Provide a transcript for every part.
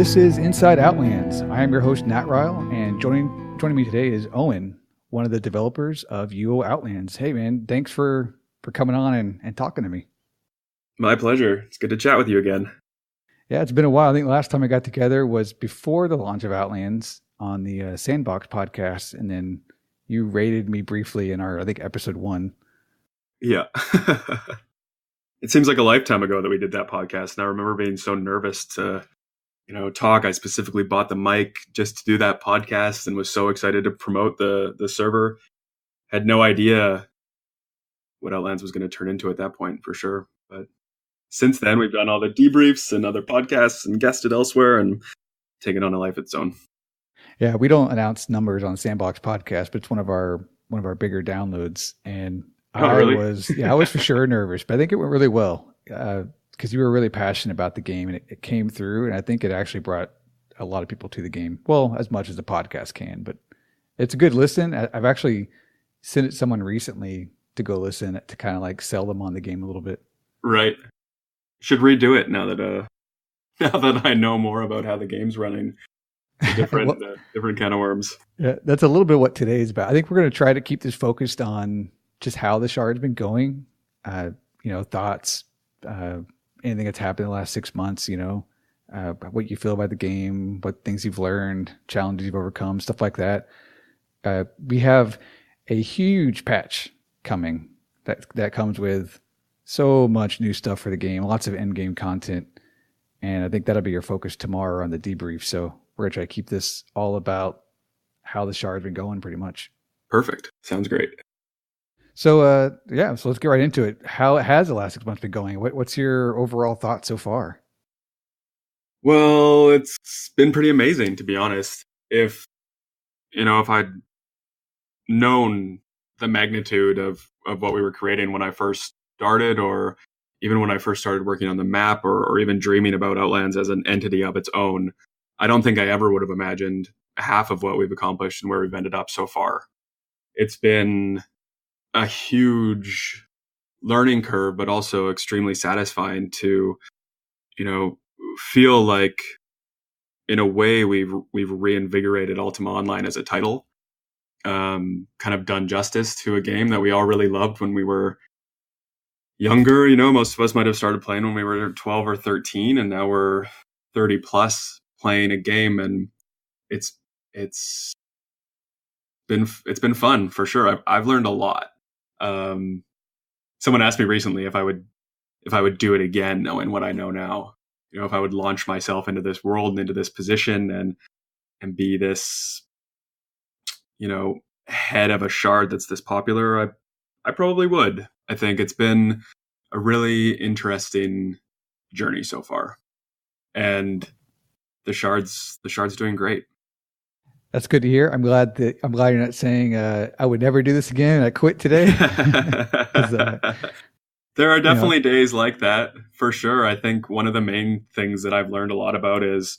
This is Inside Outlands. I am your host, Nat Ryle, and joining me today is Owyn, one of the developers of Outlands. Hey, man, thanks for coming on and talking to me. My pleasure. It's good to chat with you again. Yeah, it's been a while. I think the last time I got together was before the launch of Outlands on the Sandbox podcast, and then you rated me briefly in our, I think, episode 1. Yeah. It seems like a lifetime ago that we did that podcast, and I remember being so nervous to talk. I specifically bought the mic just to do that podcast and was so excited to promote the server. Had no idea what Outlands was going to turn into at that point, for sure. But since then, we've done all the debriefs and other podcasts and guested elsewhere and taken on a life of its own. Yeah, we don't announce numbers on Sandbox podcast, but it's one of our bigger downloads. And really? I was for sure nervous, but I think it went really well. Because you were really passionate about the game and it came through, and I think it actually brought a lot of people to the game. Well, as much as the podcast can, but it's a good listen. I've actually sent it to someone recently to go listen to kind of like sell them on the game a little bit. Right. Should redo it now that I know more about how the game's running. It's a different can of worms. Yeah, that's a little bit what today's about. I think we're going to try to keep this focused on just how the shard's been going, thoughts, anything that's happened in the last 6 months, what you feel about the game, what things you've learned, challenges you've overcome, stuff like that. We have a huge patch coming that comes with so much new stuff for the game, lots of end game content. And I think that'll be your focus tomorrow on the debrief. So we're going to try to keep this all about how the shard's been going pretty much. Perfect. Sounds great. So, so let's get right into it. How has the last 6 months been going? What's your overall thought so far? Well, it's been pretty amazing, to be honest. If I'd known the magnitude of what we were creating when I first started, or even when I first started working on the map, or even dreaming about Outlands as an entity of its own, I don't think I ever would have imagined half of what we've accomplished and where we've ended up so far. It's been a huge learning curve, but also extremely satisfying to, feel like in a way we've reinvigorated Ultima Online as a title, kind of done justice to a game that we all really loved when we were younger. Most of us might have started playing when we were 12 or 13, and now we're 30 plus playing a game, and it's been fun for sure. I've learned a lot. Someone asked me recently if I would do it again, knowing what I know now. If I would launch myself into this world and into this position and be this, head of a shard that's this popular, I probably would. I think it's been a really interesting journey so far, and the shard's doing great. That's good to hear. I'm glad you're not saying I would never do this again and I quit today. There are definitely days like that, for sure. I think one of the main things that I've learned a lot about is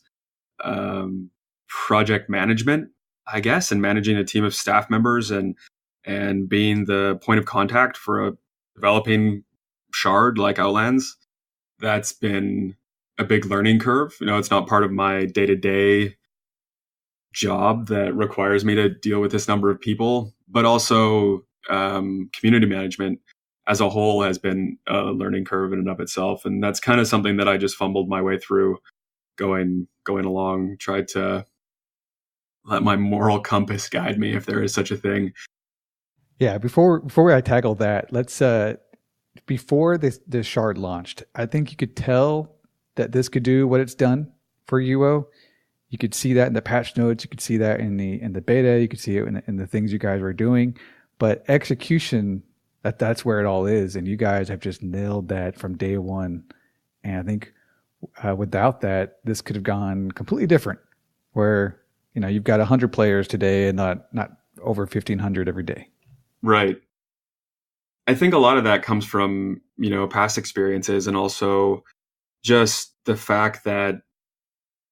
project management, I guess, and managing a team of staff members and being the point of contact for a developing shard like Outlands. That's been a big learning curve. It's not part of my day-to-day job that requires me to deal with this number of people, but also community management as a whole has been a learning curve in and of itself. And that's kind of something that I just fumbled my way through going along, tried to let my moral compass guide me, if there is such a thing. Yeah. Before I tackle that, let's, before the shard launched, I think you could tell that this could do what it's done for UO. You could see that in the patch notes. You could see that in the beta. You could see it in the things you guys were doing. But execution, that's where it all is. And you guys have just nailed that from day one. And I think without that, this could have gone completely different. Where you've got 100 players today and not over 1,500 every day. Right. I think a lot of that comes from past experiences, and also just the fact that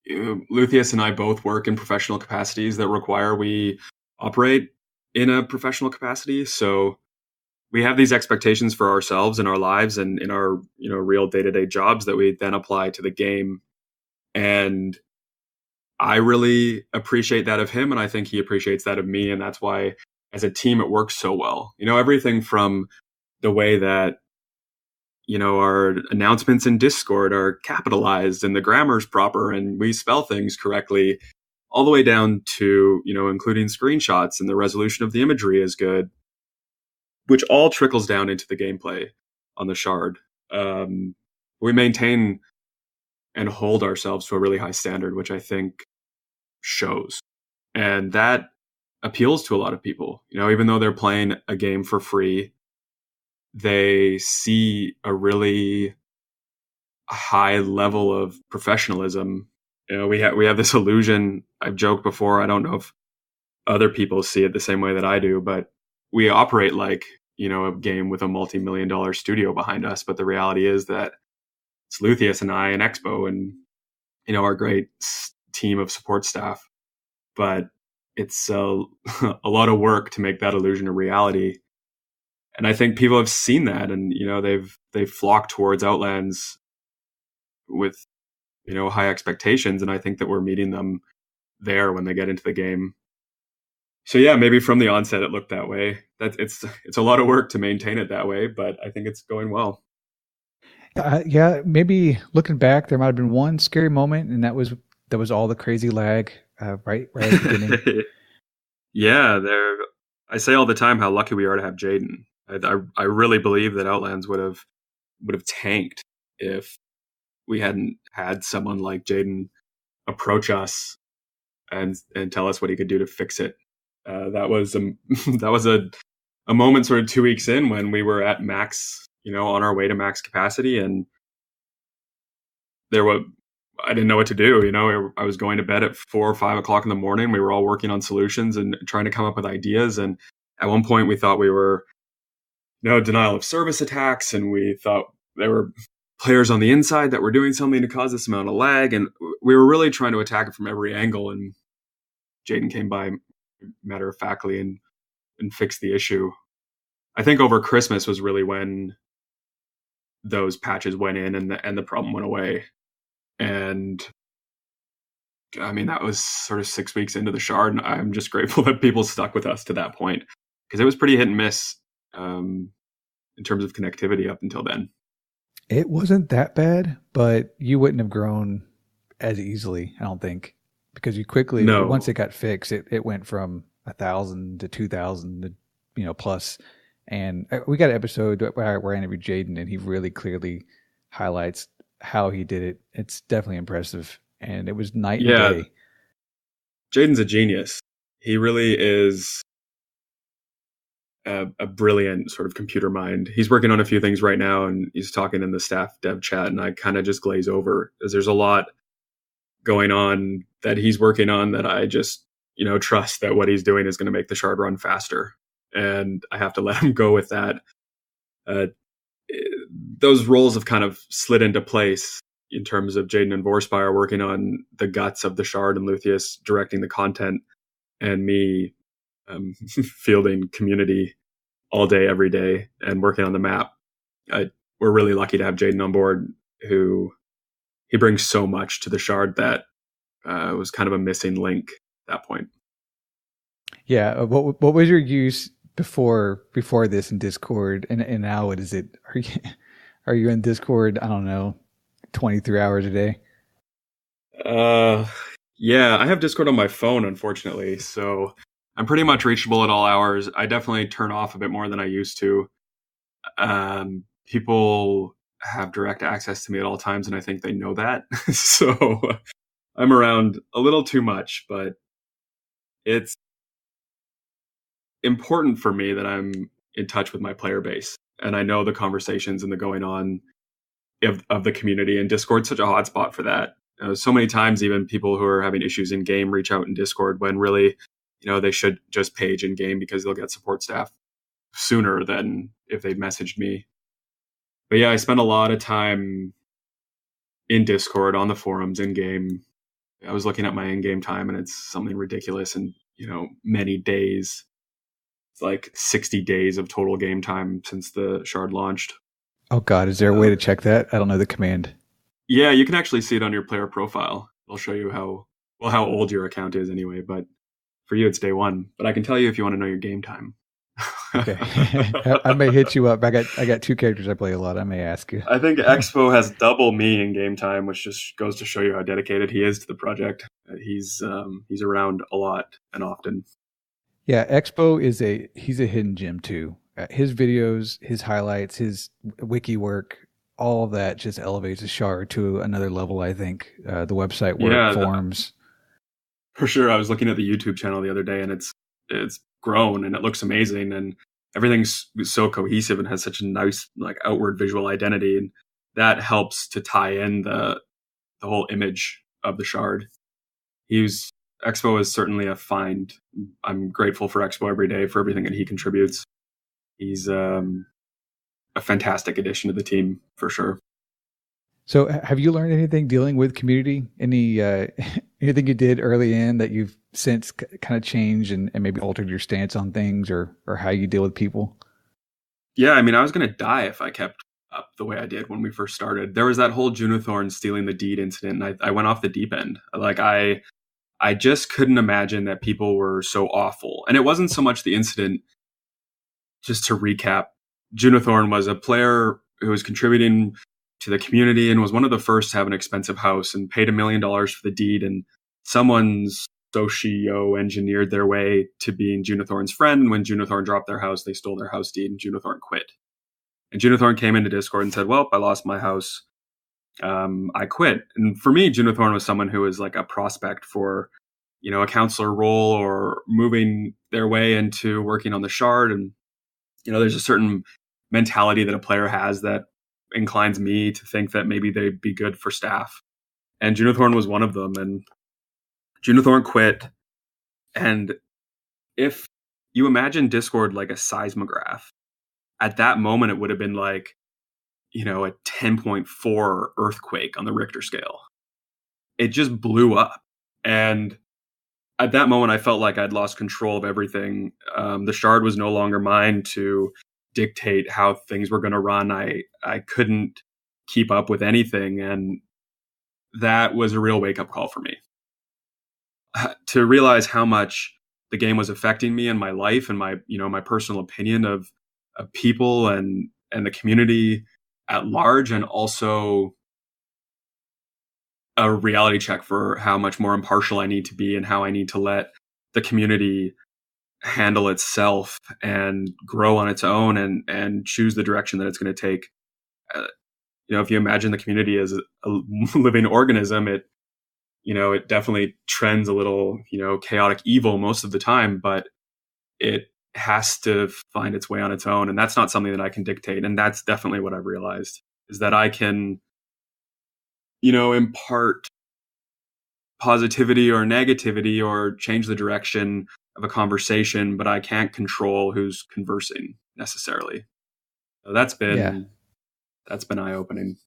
Luthien and I both work in professional capacities that require we operate in a professional capacity. So we have these expectations for ourselves in our lives and in our real day-to-day jobs that we then apply to the game. And I really appreciate that of him, and I think he appreciates that of me, and that's why as a team it works so well. Everything from the way that our announcements in Discord are capitalized and the grammar's proper and we spell things correctly, all the way down to including screenshots and the resolution of the imagery is good, which all trickles down into the gameplay on the Shard. We maintain and hold ourselves to a really high standard, which I think shows. And that appeals to a lot of people. Even though they're playing a game for free, they see a really high level of professionalism. We have this illusion. I've joked before. I don't know if other people see it the same way that I do, but we operate like a game with a multi-million-dollar studio behind us. But the reality is that it's Luthien and I and Expo and our great team of support staff. But it's a lot of work to make that illusion a reality. And I think people have seen that, and they've flocked towards Outlands with high expectations, and I think that we're meeting them there when they get into the game. So yeah, maybe from the onset it looked that way. It's a lot of work to maintain it that way, but I think it's going well. Yeah, maybe looking back, there might have been one scary moment, and that was all the crazy lag right at the beginning. Yeah, I say all the time how lucky we are to have Jaden. I really believe that Outlands would have tanked if we hadn't had someone like Jaden approach us and tell us what he could do to fix it. That was a moment sort of 2 weeks in when we were at max, on our way to max capacity, and I didn't know what to do. I was going to bed at 4 or 5 o'clock in the morning. We were all working on solutions and trying to come up with ideas. And at one point we thought we were, denial of service attacks. And we thought there were players on the inside that were doing something to cause this amount of lag. And we were really trying to attack it from every angle. And Jaden came by matter of factly and fixed the issue. I think over Christmas was really when those patches went in and the problem went away. And I mean, that was sort of 6 weeks into the Shard, and I'm just grateful that people stuck with us to that point, because it was pretty hit and miss in terms of connectivity up until then. It wasn't that bad, but you wouldn't have grown as easily, I don't think, because you quickly, once it got fixed, it went from 1,000 to 2,000 to plus. And we got an episode where I interviewed Jaden, and he really clearly highlights how he did it. It's definitely impressive, and it was night and day. Jaden's a genius. He really is a brilliant sort of computer mind. He's working on a few things right now, and he's talking in the staff dev chat, and I kind of just glaze over because there's a lot going on that he's working on that I just trust that what he's doing is going to make the Shard run faster, and I have to let him go with that. Those roles have kind of slid into place in terms of Jaden and Vorspire working on the guts of the Shard and Luthien directing the content, and me fielding community all day, every day, and working on the map. We're really lucky to have Jaden on board, who he brings so much to the Shard that was kind of a missing link at that point. Yeah. What was your use before this in Discord, and now what is it? Are you in Discord? I don't know, 23 hours a day? Yeah, I have Discord on my phone, unfortunately, so I'm pretty much reachable at all hours. I definitely turn off a bit more than I used to. People have direct access to me at all times, and I think they know that. So I'm around a little too much, but it's important for me that I'm in touch with my player base, and I know the conversations and the going on of the community, and Discord's such a hotspot for that. So many times even people who are having issues in game reach out in Discord when really they should just page in game, because they'll get support staff sooner than if they'd messaged me. But yeah, I spend a lot of time in Discord, on the forums, in game. I was looking at my in-game time, and it's something ridiculous, and many days. It's like 60 days of total game time since the Shard launched. Oh God, is there a way to check that? I don't know the command. Yeah, you can actually see it on your player profile. It'll show you how well, how old your account is anyway, but for you, it's day one. But I can tell you if you want to know your game time. Okay. I may hit you up. I got two characters I play a lot. I may ask you. I think Expo has double me in game time, which just goes to show you how dedicated he is to the project. He's around a lot and often. Yeah, Expo he's a hidden gem too. His videos, his highlights, his wiki work, all of that just elevates the shard to another level. I think the website work, Yeah, forums. for sure. I was looking at the YouTube channel the other day, and it's grown and it looks amazing, and everything's so cohesive and has such a nice like outward visual identity, and that helps to tie in the whole image of the shard. He's Expo is certainly a find. I'm grateful for Expo every day for everything that he contributes. He's a fantastic addition to the team for sure. So, have you learned anything dealing with community? Any anything you did early in that you've since kind of changed and maybe altered your stance on things or how you deal with people? Yeah, I mean, I was going to die if I kept up the way I did when we first started. There was that whole Junithorn stealing the deed incident, and I went off the deep end. Like I just couldn't imagine that people were so awful. And it wasn't so much the incident. Just to recap, Junithorn was a player who was contributing to the community and was one of the first to have an expensive house and paid $1 million for the deed. And someone's socio engineered their way to being Junithorn's friend. And when Junithorn dropped their house, they stole their house deed and Junithorn quit. And Junithorn came into Discord and said, well, I lost my house. I quit. And for me, Junithorn was someone who was like a prospect for, a counselor role or moving their way into working on the shard. And, there's a certain mentality that a player has that inclines me to think that maybe they'd be good for staff. And Junithorn was one of them. And Junithorn quit. And if you imagine Discord like a seismograph, at that moment, it would have been like, a 10.4 earthquake on the Richter scale. It just blew up. And at that moment, I felt like I'd lost control of everything. The shard was no longer mine to dictate how things were going to run. I couldn't keep up with anything. And that was a real wake-up call for me. To realize how much the game was affecting me and my life and my personal opinion of people and the community at large, and also a reality check for how much more impartial I need to be and how I need to let the community handle itself and grow on its own and choose the direction that it's going to take. If you imagine the community as a living organism, it definitely trends a little, chaotic evil most of the time, but it has to find its way on its own. And that's not something that I can dictate. And that's definitely what I've realized, is that I can, impart positivity or negativity or change the direction of a conversation, but I can't control who's conversing necessarily. So that's been eye-opening.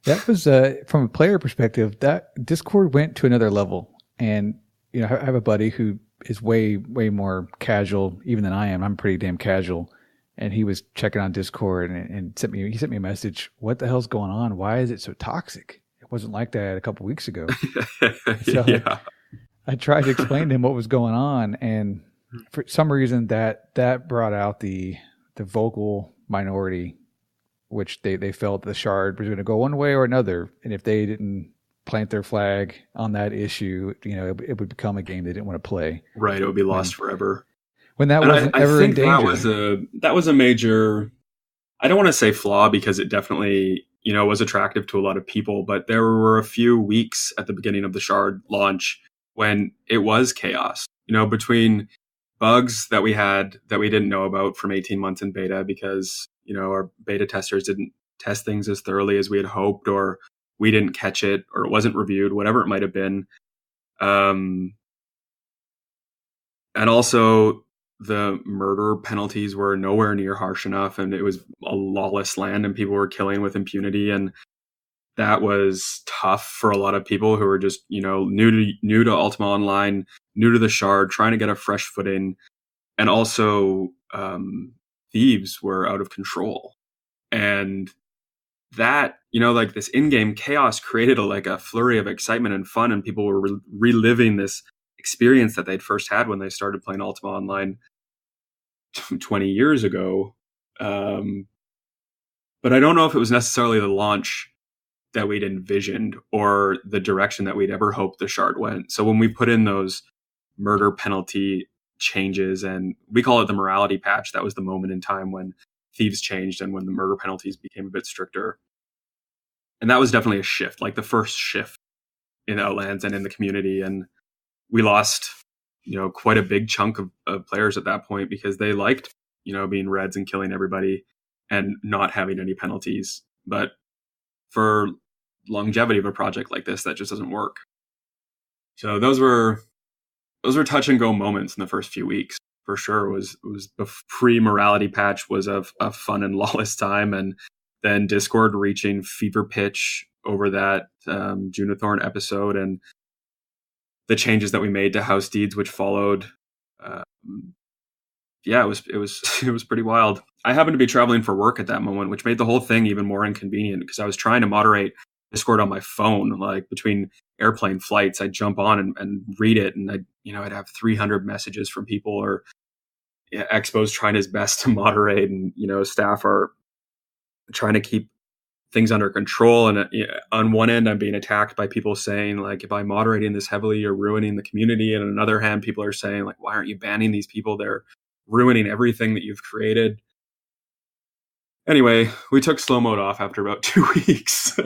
That was from a player perspective, that Discord went to another level. And I have a buddy who is way more casual even than I am. I'm pretty damn casual, and he was checking on Discord and sent me a message. What the hell's going on? Why is it so toxic? It wasn't like that a couple weeks ago. So yeah. I tried to explain to him what was going on, and for some reason that brought out the vocal minority, which they felt the shard was going to go one way or another, and if they didn't plant their flag on that issue, it would become a game they didn't want to play. Right, it would be lost forever. When that wasn't ever in danger. That was a major, I don't want to say flaw, because it definitely, was attractive to a lot of people, but there were a few weeks at the beginning of the shard launch when it was chaos, between bugs that we had that we didn't know about from 18 months in beta because, our beta testers didn't test things as thoroughly as we had hoped, or we didn't catch it, or it wasn't reviewed, whatever it might have been. And also the murder penalties were nowhere near harsh enough, and it was a lawless land and people were killing with impunity. And that was tough for a lot of people who were just, new to Ultima Online, new to the shard, trying to get a fresh footing. And also, thieves were out of control. And that, like this in-game chaos created a flurry of excitement and fun, and people were reliving this experience that they'd first had when they started playing Ultima Online 20 years ago. But I don't know if it was necessarily the launch that we'd envisioned or the direction that we'd ever hoped the shard went. So when we put in those murder penalty changes, and we call it the morality patch, that was the moment in time when thieves changed and when the murder penalties became a bit stricter. And that was definitely a shift, like the first shift in Outlands and in the community. And we lost, quite a big chunk of players at that point because they liked, being reds and killing everybody and not having any penalties. But for longevity of a project like this, that just doesn't work. So those were touch and go moments in the first few weeks. For sure, was the pre-morality patch was a fun and lawless time, and then Discord reaching fever pitch over that Junithorn episode and the changes that we made to house deeds, which followed. It was pretty wild. I happened to be traveling for work at that moment, which made the whole thing even more inconvenient because I was trying to moderate Discord on my phone. Like between airplane flights, I'd jump on and read it, and I'd have 300 messages from people, or Expo's trying his best to moderate, and staff are trying to keep things under control. And on one end, I'm being attacked by people saying, like, if I'm moderating this heavily, you're ruining the community. And on another hand, people are saying, like, why aren't you banning these people? They're ruining everything that you've created. Anyway, we took slow mode off after about 2 weeks.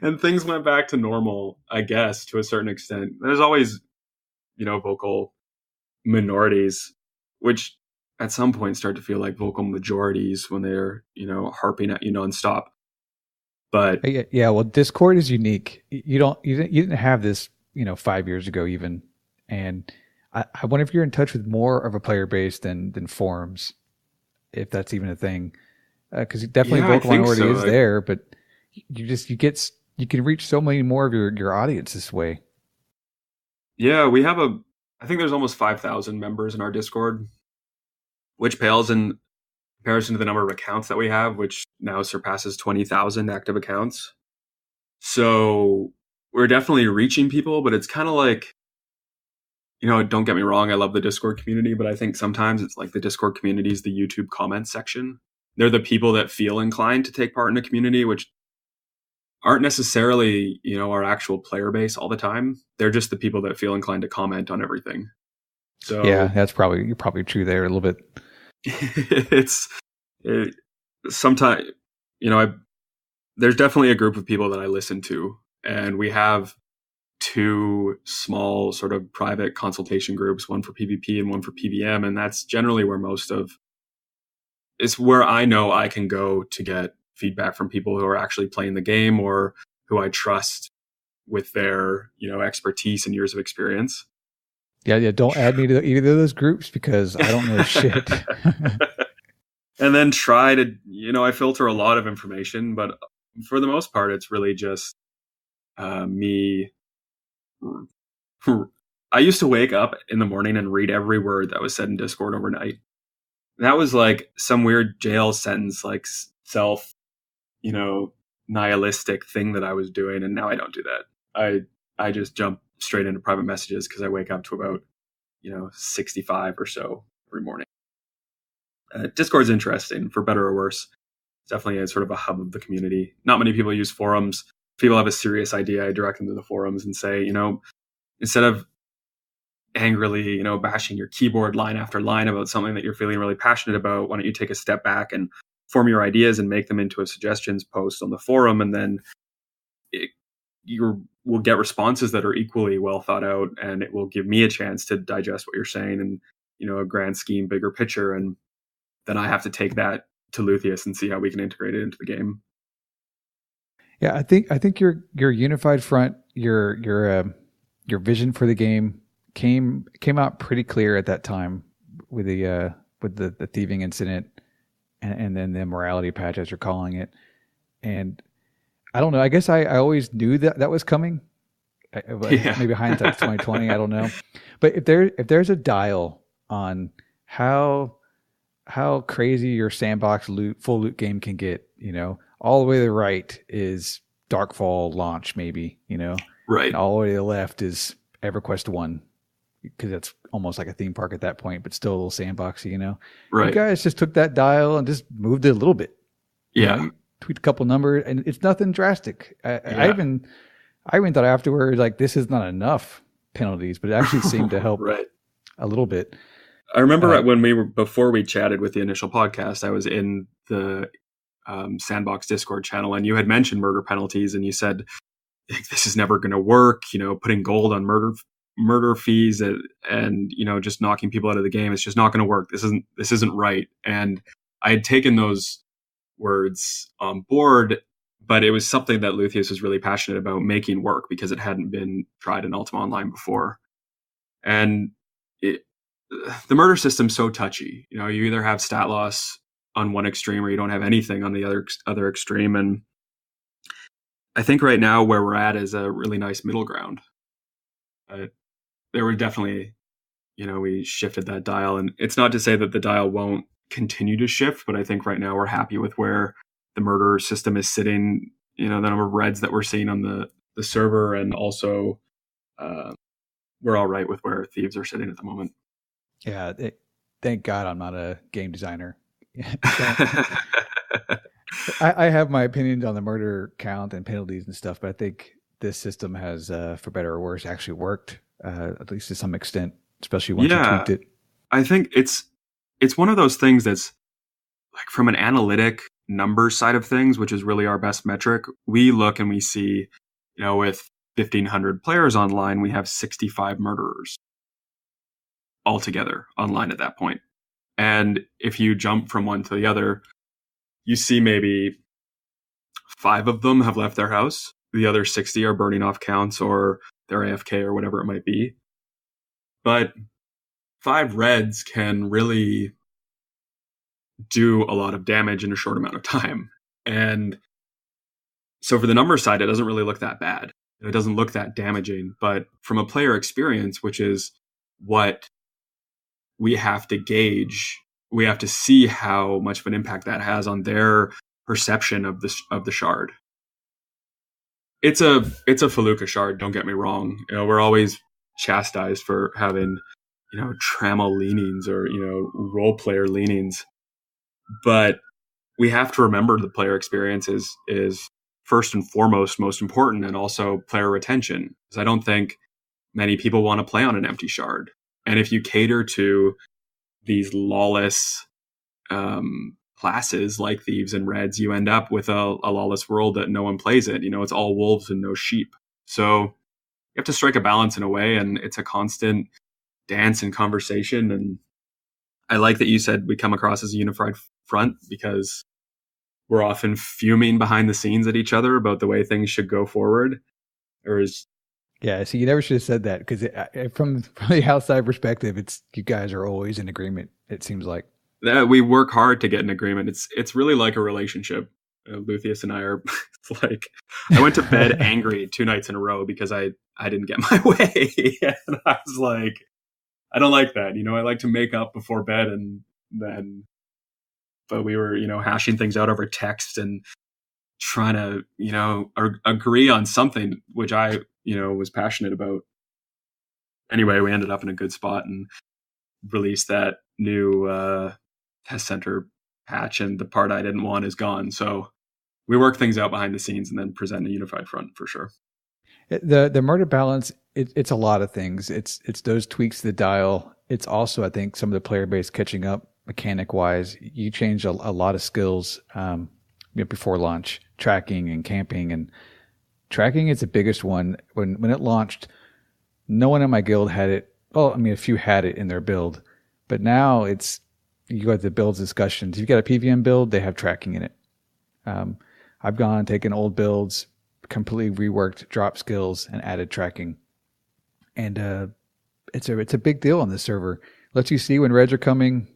and things went back to normal, I guess, to a certain extent. There's always, vocal minorities, which at some point start to feel like vocal majorities when they're, harping at you nonstop. But yeah, well, Discord is unique. You didn't have this, 5 years ago even. And I wonder if you're in touch with more of a player base than forums, if that's even a thing. Because definitely vocal minority is there, but you can reach so many more of your audience this way. Yeah, we have I think there's almost 5,000 members in our Discord, which pales in comparison to the number of accounts that we have, which now surpasses 20,000 active accounts. So we're definitely reaching people, but it's kind of like, don't get me wrong, I love the Discord community, but I think sometimes it's like the Discord community is the YouTube comment section. They're the people that feel inclined to take part in a community, which aren't necessarily, our actual player base all the time. They're just the people that feel inclined to comment on everything. So yeah, you're probably true there a little bit. Sometimes, there's definitely a group of people that I listen to, and we have 2 small sort of private consultation groups, one for PvP and one for PvM. And that's generally where it's where I know I can go to get feedback from people who are actually playing the game or who I trust with their, expertise and years of experience. Yeah. Don't add me to either of those groups because I don't know shit. And then try to, I filter a lot of information, but for the most part, it's really just me. I used to wake up in the morning and read every word that was said in Discord overnight. That was like some weird jail sentence, like self, nihilistic thing that I was doing. And now I don't do that. I just jump straight into private messages because I wake up to about, 65 or so every morning. Discord's interesting, for better or worse. It's definitely a sort of a hub of the community. Not many people use forums. If people have a serious idea, I direct them to the forums and say, instead of angrily, bashing your keyboard line after line about something that you're feeling really passionate about, why don't you take a step back and form your ideas and make them into a suggestions post on the forum, and then you will get responses that are equally well thought out, and it will give me a chance to digest what you're saying and, a grand scheme, bigger picture, and then I have to take that to Luthien and see how we can integrate it into the game. Yeah, I think your unified front, your vision for the game came out pretty clear at that time with the thieving incident and then the morality patch, as you're calling it. And I don't know. I guess I always knew that was coming. Maybe hindsight's 2020. I don't know. But if there's a dial on how how crazy your sandbox full loot game can get. All the way to the right is Darkfall launch, maybe, Right. and all the way to the left is EverQuest 1, because that's almost like a theme park at that point, but still a little sandboxy, You Right. guys just took that dial and just moved it a little bit. Yeah. You tweak a couple numbers, and it's nothing drastic. I Yeah. even thought afterwards, like, this is not enough penalties, but it actually seemed to help Right. a little bit. I remember before we chatted with the initial podcast, I was in the Sandbox Discord channel, and you had mentioned murder penalties, and you said, this is never going to work, putting gold on murder fees and just knocking people out of the game. It's just not going to work. This isn't right. And I had taken those words on board, but it was something that Luthien was really passionate about making work because it hadn't been tried in Ultima Online before. And the murder system's so touchy. You either have stat loss on one extreme or you don't have anything on the other extreme. And I think right now where we're at is a really nice middle ground. There were definitely, we shifted that dial, and it's not to say that the dial won't continue to shift, but I think right now we're happy with where the murder system is sitting, the number of reds that we're seeing on the server, and also we're all right with where thieves are sitting at the moment. Yeah, thank God I'm not a game designer. I have my opinions on the murder count and penalties and stuff, but I think this system has, for better or worse, actually worked, at least to some extent, especially once you tweaked it. I think it's one of those things that's like, from an analytic number side of things, which is really our best metric, we look and we see, with 1,500 players online, we have 65 murderers altogether online at that point. And if you jump from one to the other, you see maybe 5 of them have left their house. The other 60 are burning off counts or they're AFK or whatever it might be. But 5 reds can really do a lot of damage in a short amount of time. And so for the number side, it doesn't really look that bad. It doesn't look that damaging. But from a player experience, which is what we have to gauge, we have to see how much of an impact that has on their perception of the shard. It's a Feluca shard, don't get me wrong. We're always chastised for having, trammel leanings or, role player leanings. But we have to remember the player experience is first and foremost most important, and also player retention. Because I don't think many people want to play on an empty shard. And if you cater to these lawless classes like thieves and reds, you end up with a lawless world that no one plays it. It's all wolves and no sheep. So you have to strike a balance in a way, and it's a constant dance and conversation. And I like that you said we come across as a unified front, because we're often fuming behind the scenes at each other about the way things should go forward. Yeah, so you never should have said that, because from the outside perspective, it's you guys are always in agreement, it seems like. We work hard to get an agreement. It's really like a relationship. Luthien and I are like, I went to bed angry 2 nights in a row because I didn't get my way. And I was like, I don't like that. I like to make up before bed, and then, but we were, hashing things out over text and trying to, agree on something, which I, was passionate about. Anyway, we ended up in a good spot and released that new test center patch, and the part I didn't want is gone. So we work things out behind the scenes and then present a unified front for sure. The murder balance, it's a lot of things. It's those tweaks to the dial. It's also, I think, some of the player base catching up mechanic wise. You change a lot of skills before launch, tracking and camping, and tracking is the biggest one. When it launched, no one in my guild had it. Well, I mean, a few had it in their build, but now you go to the builds discussions. If you've got a PVM build, they have tracking in it. I've gone and taken old builds, completely reworked drop skills, and added tracking. And it's a big deal on this server. Lets you see when reds are coming,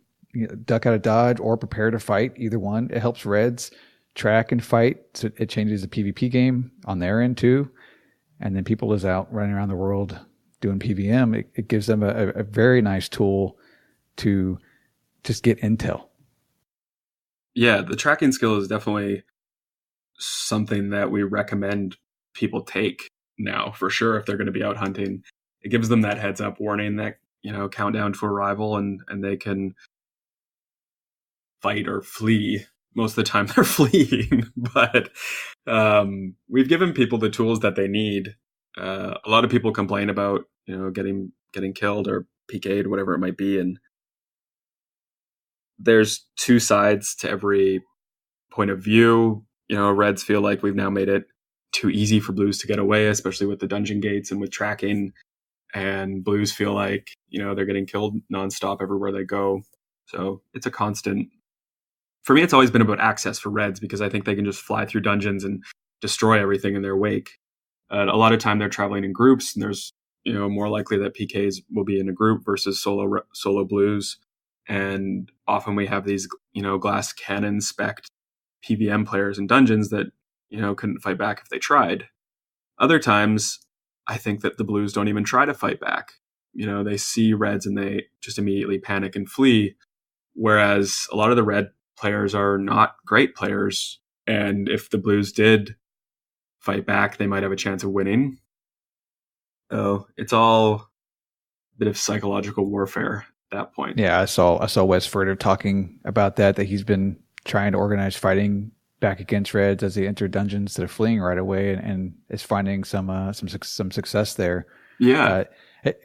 duck out of dodge, or prepare to fight. Either one. It helps reds track and fight, so it changes the PvP game on their end too. And then people is out running around the world doing PVM. It gives them a very nice tool to just get intel. Yeah, the tracking skill is definitely something that we recommend people take now for sure if they're going to be out hunting. It gives them that heads up warning, that countdown to arrival, and they can fight or flee. Most of the time they're fleeing, but we've given people the tools that they need. A lot of people complain about getting killed or PK'd, whatever it might be, and there's two sides to every point of view. Reds feel like we've now made it too easy for blues to get away, especially with the dungeon gates and with tracking. And blues feel like, they're getting killed nonstop everywhere they go. So it's a constant. For me, it's always been about access for reds because I think they can just fly through dungeons and destroy everything in their wake. A lot of time they're traveling in groups, and there's more likely that PKs will be in a group versus solo blues. And often we have these glass cannon spec PVM players in dungeons that couldn't fight back if they tried. Other times, I think that the blues don't even try to fight back. They see reds and they just immediately panic and flee. Whereas a lot of the red players are not great players, and if the blues did fight back, they might have a chance of winning. Oh, it's all a bit of psychological warfare at that point. Yeah, I saw Wes Furter talking about that he's been trying to organize fighting back against Reds as they enter dungeons that are fleeing right away, and is finding some success there. Yeah.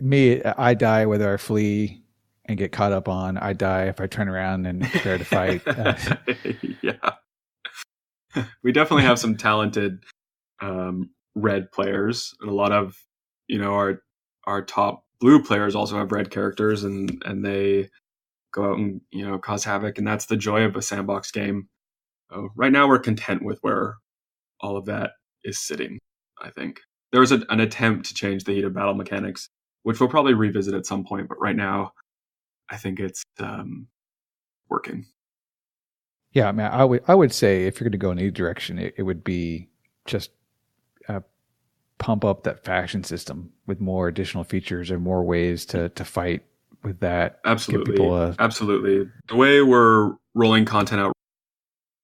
Me, I die whether I flee and get caught up on. I die if I turn around and prepare to fight. Yeah. We definitely have some talented red players, and a lot of our top blue players also have red characters, and they go out and cause havoc, and that's the joy of a sandbox game. So right now we're content with where all of that is sitting. I think there was an attempt to change the heat of battle mechanics, which we'll probably revisit at some point, but right now I think it's working. Yeah, I mean, I would say if you're going to go in either direction, it would be just pump up that faction system with more additional features and more ways to fight with that. Absolutely. Absolutely. The way we're rolling content out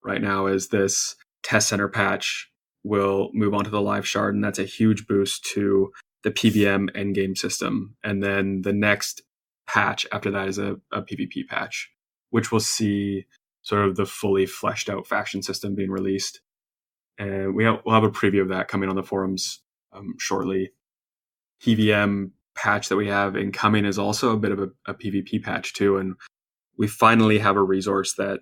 right now is this test center patch will move on to the live shard, and that's a huge boost to the PVM endgame system. And then the next patch after that is a PvP patch, which will see sort of the fully fleshed out faction system being released. And we'll have a preview of that coming on the forums shortly. PVM patch that we have incoming is also a bit of a PvP patch too, and we finally have a resource that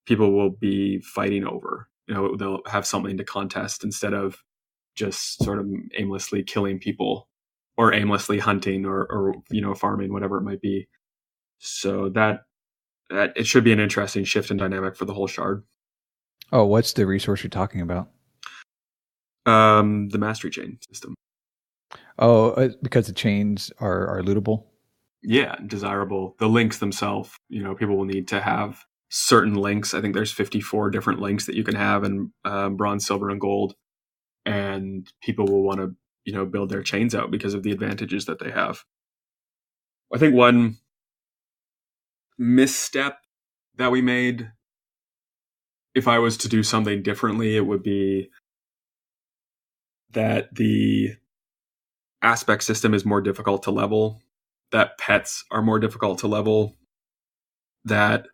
people will be fighting over. They'll have something to contest instead of just sort of aimlessly killing people or aimlessly hunting or farming, whatever it might be. So that it should be an interesting shift in dynamic for the whole shard. Oh, what's the resource you're talking about? The mastery chain system. Oh, because the chains are lootable. Yeah, desirable. The links themselves, people will need to have certain links. I think there's 54 different links that you can have in bronze, silver, and gold, and people will want to build their chains out because of the advantages that they have. I think one misstep that we made, if I was to do something differently, it would be that the aspect system is more difficult to level, that pets are more difficult to level, that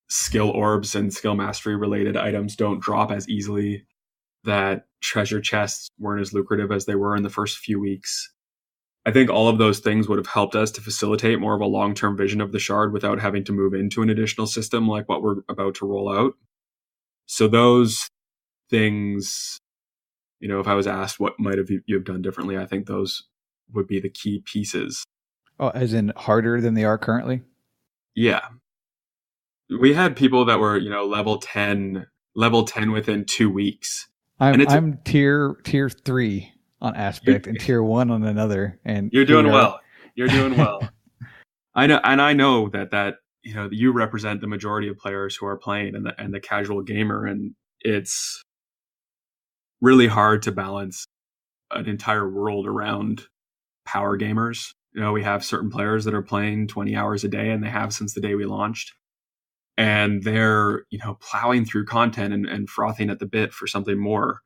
skill orbs and skill mastery related items don't drop as easily, that treasure chests weren't as lucrative as they were in the first few weeks. I think all of those things would have helped us to facilitate more of a long-term vision of the shard without having to move into an additional system like what we're about to roll out. So those things, if I was asked what might have you have done differently, I think those would be the key pieces. Oh, as in harder than they are currently? Yeah. We had people that were, level 10 within 2 weeks. I'm tier 3 on aspect and tier 1 on another, and you're doing well. You're doing well. I know that you represent the majority of players who are playing and the casual gamer, and it's really hard to balance an entire world around power gamers. We have certain players that are playing 20 hours a day, and they have since the day we launched. and they're, plowing through content and frothing at the bit for something more.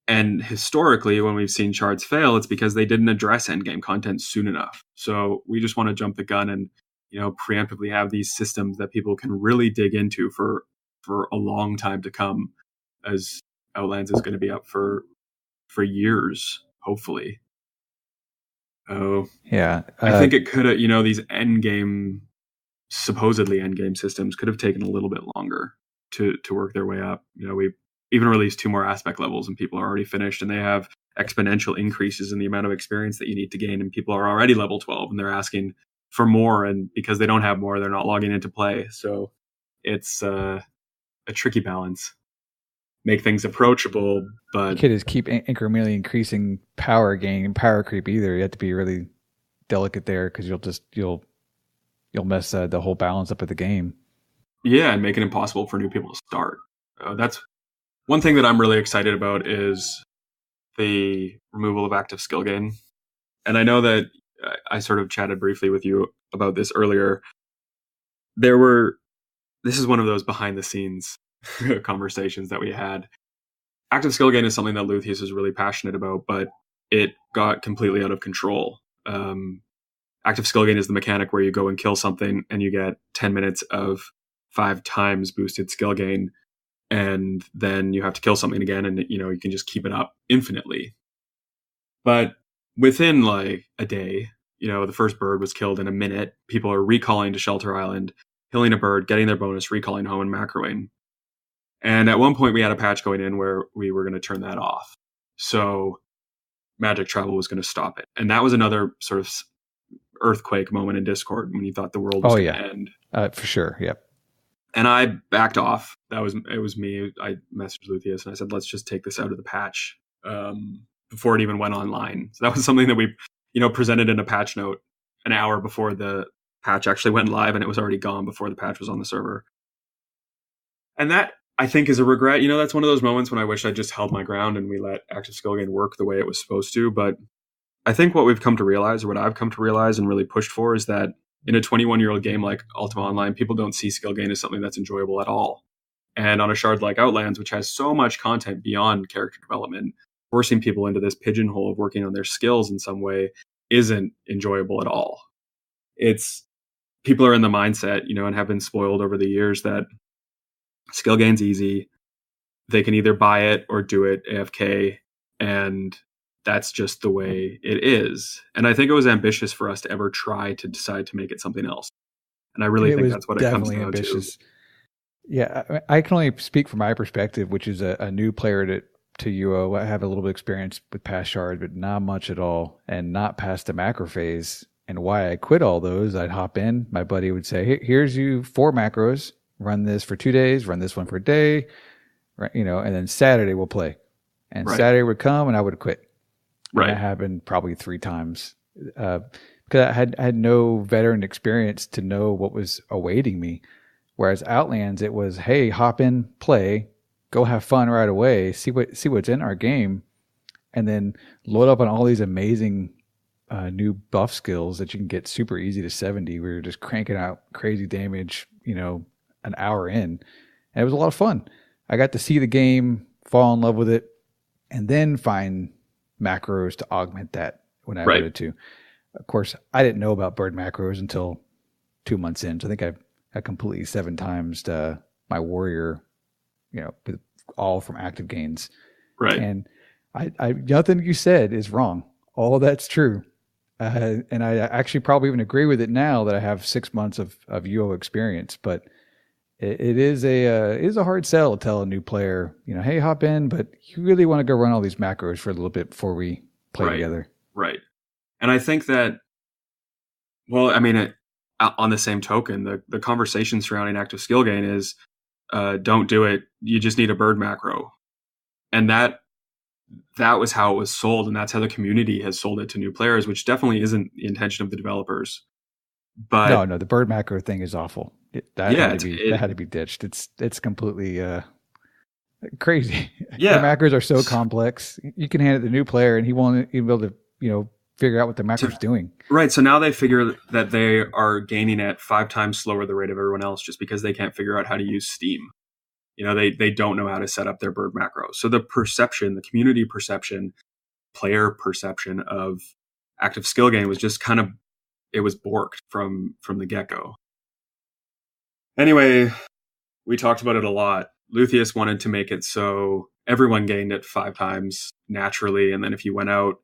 And historically, when we've seen shards fail, it's because they didn't address endgame content soon enough. So we just want to jump the gun and, preemptively have these systems that people can really dig into for a long time to come, as Outlands is going to be up for years, hopefully. Oh, Yeah. I think it could have, these supposedly endgame systems could have taken a little bit longer to work their way up. We even released 2 more aspect levels and people are already finished, and they have exponential increases in the amount of experience that you need to gain, and people are already level 12 and they're asking for more, and because they don't have more, they're not logging into play. So it's a tricky balance. Make things approachable, but you could just keep incrementally increasing power gain and power creep either. You have to be really delicate there, because you'll mess the whole balance up of the game. Yeah, and make it impossible for new people to start. That's one thing that I'm really excited about, is the removal of active skill gain. And I know that I sort of chatted briefly with you about this earlier. This is one of those behind the scenes conversations that we had. Active skill gain is something that Luthien is really passionate about, but it got completely out of control. Active skill gain is the mechanic where you go and kill something and you get 10 minutes of 5 times boosted skill gain, and then you have to kill something again, and you can just keep it up infinitely. But within like a day, the first bird was killed in a minute. People are recalling to Shelter Island, killing a bird, getting their bonus, recalling home, and macroing. And at one point we had a patch going in where we were going to turn that off. So Magic Travel was going to stop it. And that was another sort of earthquake moment in Discord when you thought the world was going to end. For sure. Yep. And I backed off. It was me. I messaged Luthien and I said, let's just take this out of the patch before it even went online. So that was something that we, presented in a patch note an hour before the patch actually went live, and it was already gone before the patch was on the server. And that, I think, is a regret. That's one of those moments when I wish I just held my ground and we let active skill gain work the way it was supposed to. But I think what we've come to realize, or what I've come to realize and really pushed for, is that in a 21-year-old game like Ultima Online, people don't see skill gain as something that's enjoyable at all. And on a shard like Outlands, which has so much content beyond character development, forcing people into this pigeonhole of working on their skills in some way isn't enjoyable at all. People are in the mindset, and have been spoiled over the years that skill gain's easy. They can either buy it or do it AFK, and that's just the way it is. And I think it was ambitious for us to ever try to decide to make it something else. And I really think that's what it comes down ambitious. To. Yeah, I can only speak from my perspective, which is a new player to UO. I have a little bit of experience with past shards, but not much at all, and not past the macro phase. And why I quit all those, I'd hop in. My buddy would say, hey, here's you 4 macros. Run this for 2 days. Run this one for a day. Right, and then Saturday we'll play. And Saturday would come, and I would quit. Right. And that happened probably 3 times because I had no veteran experience to know what was awaiting me. Whereas Outlands, it was, hey, hop in, play, go have fun right away, see what's in our game, and then load up on all these amazing new buff skills that you can get super easy to 70. We were just cranking out crazy damage, an hour in, and it was a lot of fun. I got to see the game, fall in love with it, and then find macros to augment that when I wanted to. Of course, I didn't know about bird macros until 2 months in. So I think I completely 7 times my warrior, with all from active gains. Right. And I nothing you said is wrong. All that's true. And I actually probably even agree with it now that I have 6 months of UO experience, but it is a hard sell to tell a new player, hey, hop in, but you really want to go run all these macros for a little bit before we play together. Right. And I think that, well, I mean, on the same token, the conversation surrounding active skill gain is, don't do it. You just need a bird macro. And that was how it was sold. And that's how the community has sold it to new players, which definitely isn't the intention of the developers. But no, the bird macro thing is awful. That had to be ditched. It's completely crazy. Yeah. The macros are so complex. You can hand it to the new player and he won't even be able to, figure out what the macro's doing. Right. So now they figure that they are gaining at 5 times slower the rate of everyone else just because they can't figure out how to use Steam. They don't know how to set up their bird macro. So the perception, the community perception, player perception of active skill gain was just kind of, it was borked from the get-go. Anyway, we talked about it a lot. Luthien wanted to make it so everyone gained it 5 times naturally, and then if you went out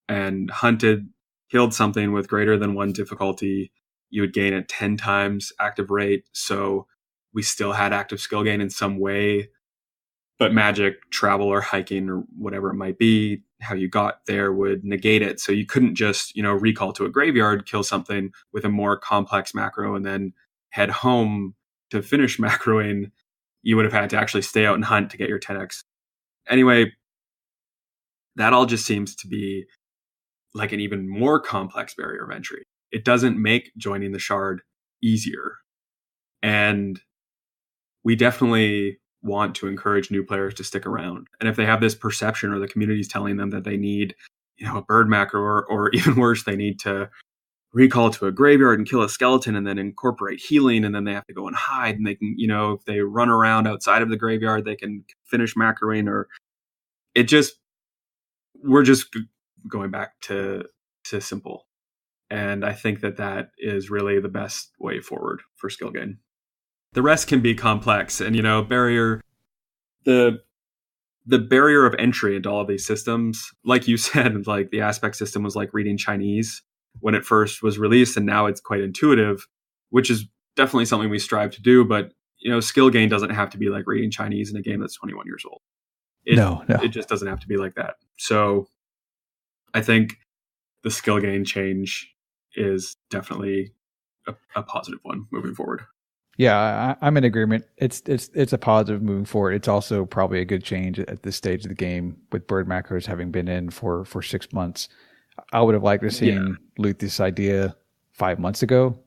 and hunted, killed something with greater than 1 difficulty, you would gain it 10 times active rate. So we still had active skill gain in some way, but magic, travel, or hiking, or whatever it might be, how you got there would negate it. So you couldn't just, recall to a graveyard, kill something with a more complex macro, and then head home to finish macroing. You would have had to actually stay out and hunt to get your 10x. Anyway, that all just seems to be like an even more complex barrier of entry. It doesn't make joining the shard easier. And we definitely want to encourage new players to stick around. And if they have this perception, or the community's telling them that they need, a bird macro, or even worse, they need to recall to a graveyard and kill a skeleton and then incorporate healing, and then they have to go and hide, and they can, if they run around outside of the graveyard, they can finish macroing, or we're just going back to simple. And I think that is really the best way forward for skill gain. The rest can be complex, and barrier, the barrier of entry into all of these systems, like you said, like the aspect system was like reading Chinese when it first was released, and now it's quite intuitive, which is definitely something we strive to do. But skill gain doesn't have to be like reading Chinese in a game that's 21 years old. It just doesn't have to be like that. So I think the skill gain change is definitely a positive one moving forward. Yeah, I'm in agreement. It's a positive moving forward. It's also probably a good change at this stage of the game, with bird macros having been in for 6 months. I would have liked to seen Loot this idea 5 months ago,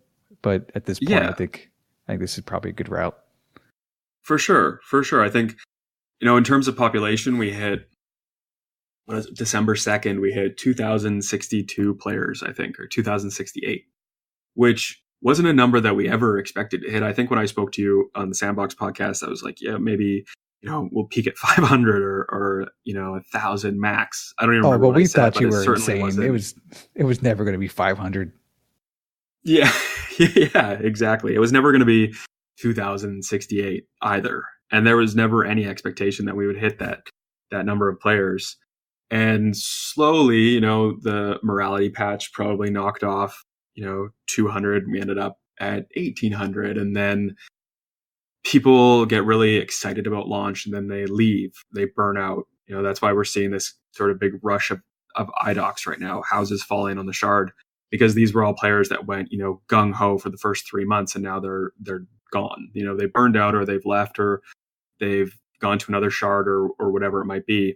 but at this point, I think this is probably a good route. For sure. I think, in terms of population, we hit, December 2nd, we hit 2,062 players, I think, or 2,068, which wasn't a number that we ever expected to hit. I think when I spoke to you on the Sandbox podcast, I was like, yeah, maybe, we'll peak at 500 or 1,000 max. I don't even remember what I said, thought you were insane. It was never going to be 500. Yeah, yeah, exactly. It was never going to be 2,068 either. And there was never any expectation that we would hit that number of players. And slowly, the morality patch probably knocked off, 200. We ended up at 1,800. And then people get really excited about launch, and then they leave. They burn out. That's why we're seeing this sort of big rush of IDOCs right now, houses falling on the shard, because these were all players that went, gung-ho for the first 3 months, and now they're gone. They burned out, or they've left, or they've gone to another shard, or whatever it might be.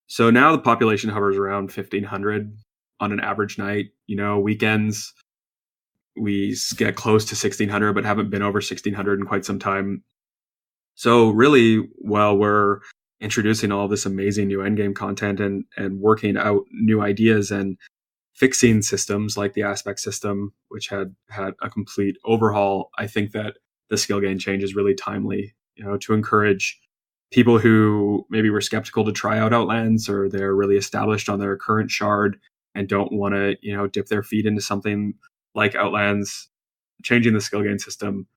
So now the population hovers around 1,500 on an average night. Weekends, we get close to 1,600, but haven't been over 1,600 in quite some time. So really, while we're introducing all this amazing new endgame content and working out new ideas and fixing systems like the aspect system, which had a complete overhaul, I think that the skill gain change is really timely, to encourage people who maybe were skeptical to try out Outlands, or they're really established on their current shard and don't want to, dip their feet into something like Outlands. Changing the skill gain system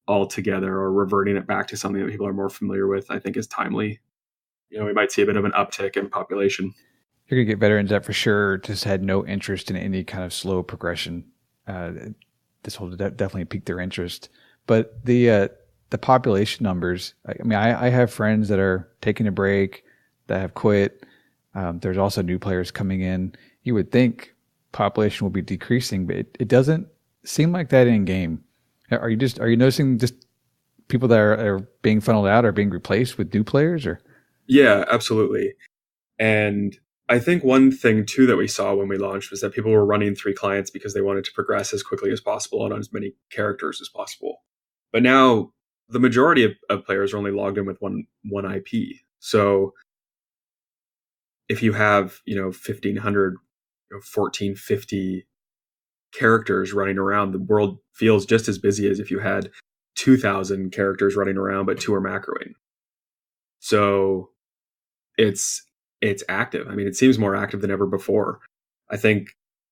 altogether, or reverting it back to something that people are more familiar with, I think is timely. We might see a bit of an uptick in population. You're going to get veterans that for sure just had no interest in any kind of slow progression. This will definitely pique their interest. But the population numbers, I have friends that are taking a break, that have quit. There's also new players coming in. You would think population will be decreasing, but it doesn't seem like that in game. Are you noticing just people that are being funneled out are being replaced with new players, or? Yeah, absolutely. And I think one thing too that we saw when we launched was that people were running 3 clients because they wanted to progress as quickly as possible and on as many characters as possible. But now the majority of players are only logged in with one IP. So if you have, 1,500 14, 50 characters running around. The world feels just as busy as if you had 2,000 characters running around, but 2 are macroing. So it's active. I mean, it seems more active than ever before. I think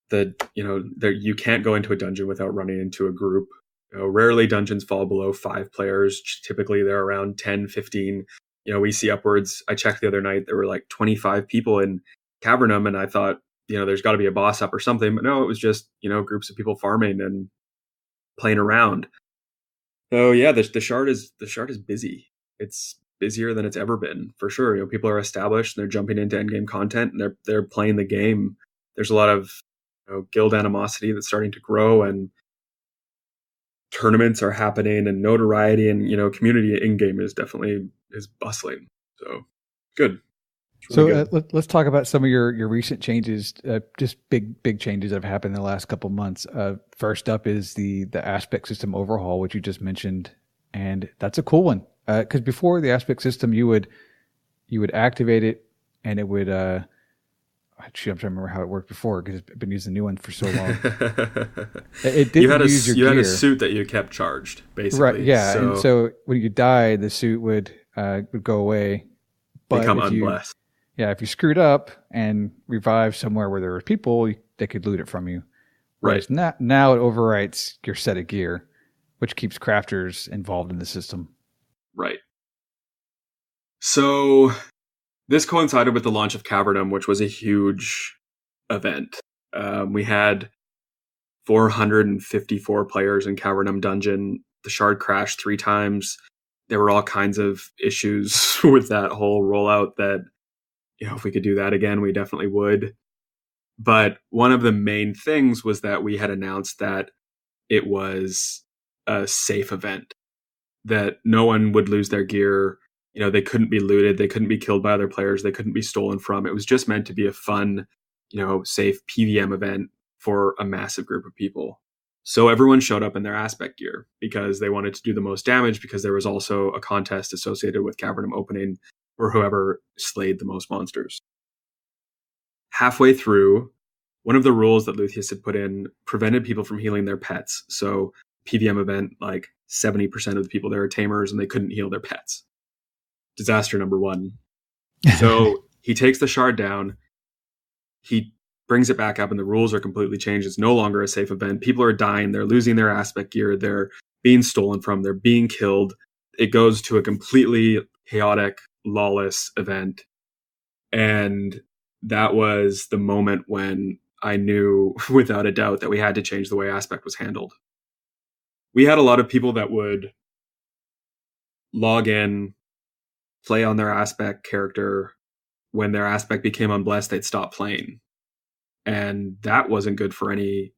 that you can't go into a dungeon without running into a group. Rarely dungeons fall below 5 players. Typically they're around 10, 15. We see upwards. I checked the other night, there were like 25 people in Cavernum, and I thought, there's got to be a boss up or something. But no, it was just, groups of people farming and playing around. So yeah, the shard is busy. It's busier than it's ever been, for sure. People are established and they're jumping into endgame content and they're playing the game. There's a lot of guild animosity that's starting to grow, and tournaments are happening, and notoriety and community in game is bustling. So good. Really so let's talk about some of your recent changes, just big changes that have happened in the last couple months. First up is the aspect system overhaul, which you just mentioned, and that's a cool one. Because before the aspect system, you would activate it, and it would. I'm trying to remember how it worked before because I've been using the new one for so long. It didn't use your gear. You had a suit that you kept charged, basically. Right? Yeah, and so when you died, the suit would go away, become unblessed. Yeah, if you screwed up and revived somewhere where there were people, they could loot it from you. Whereas right. Now it overwrites your set of gear, which keeps crafters involved in the system. Right. So this coincided with the launch of Cavernum, which was a huge event. We had 454 players in Cavernum Dungeon. The shard crashed 3 times. There were all kinds of issues with that whole rollout that, if we could do that again, we definitely would. But one of the main things was that we had announced that it was a safe event, that no one would lose their gear. They couldn't be looted. They couldn't be killed by other players. They couldn't be stolen from. It was just meant to be a fun, safe PVM event for a massive group of people. So everyone showed up in their aspect gear because they wanted to do the most damage, because there was also a contest associated with Cavernum opening for whoever slayed the most monsters. Halfway through, one of the rules that Luthien had put in prevented people from healing their pets. So PVM event, like 70% of the people there are tamers and they couldn't heal their pets. Disaster number 1. So he takes the shard down, he brings it back up, and the rules are completely changed. It's no longer a safe event. People are dying. They're losing their aspect gear. They're being stolen from. They're being killed. It goes to a completely chaotic, lawless event. And that was the moment when I knew without a doubt that we had to change the way aspect was handled. We had a lot of people that would log in, play on their aspect character. When their aspect became unblessed, they'd stop playing. And that wasn't good for any,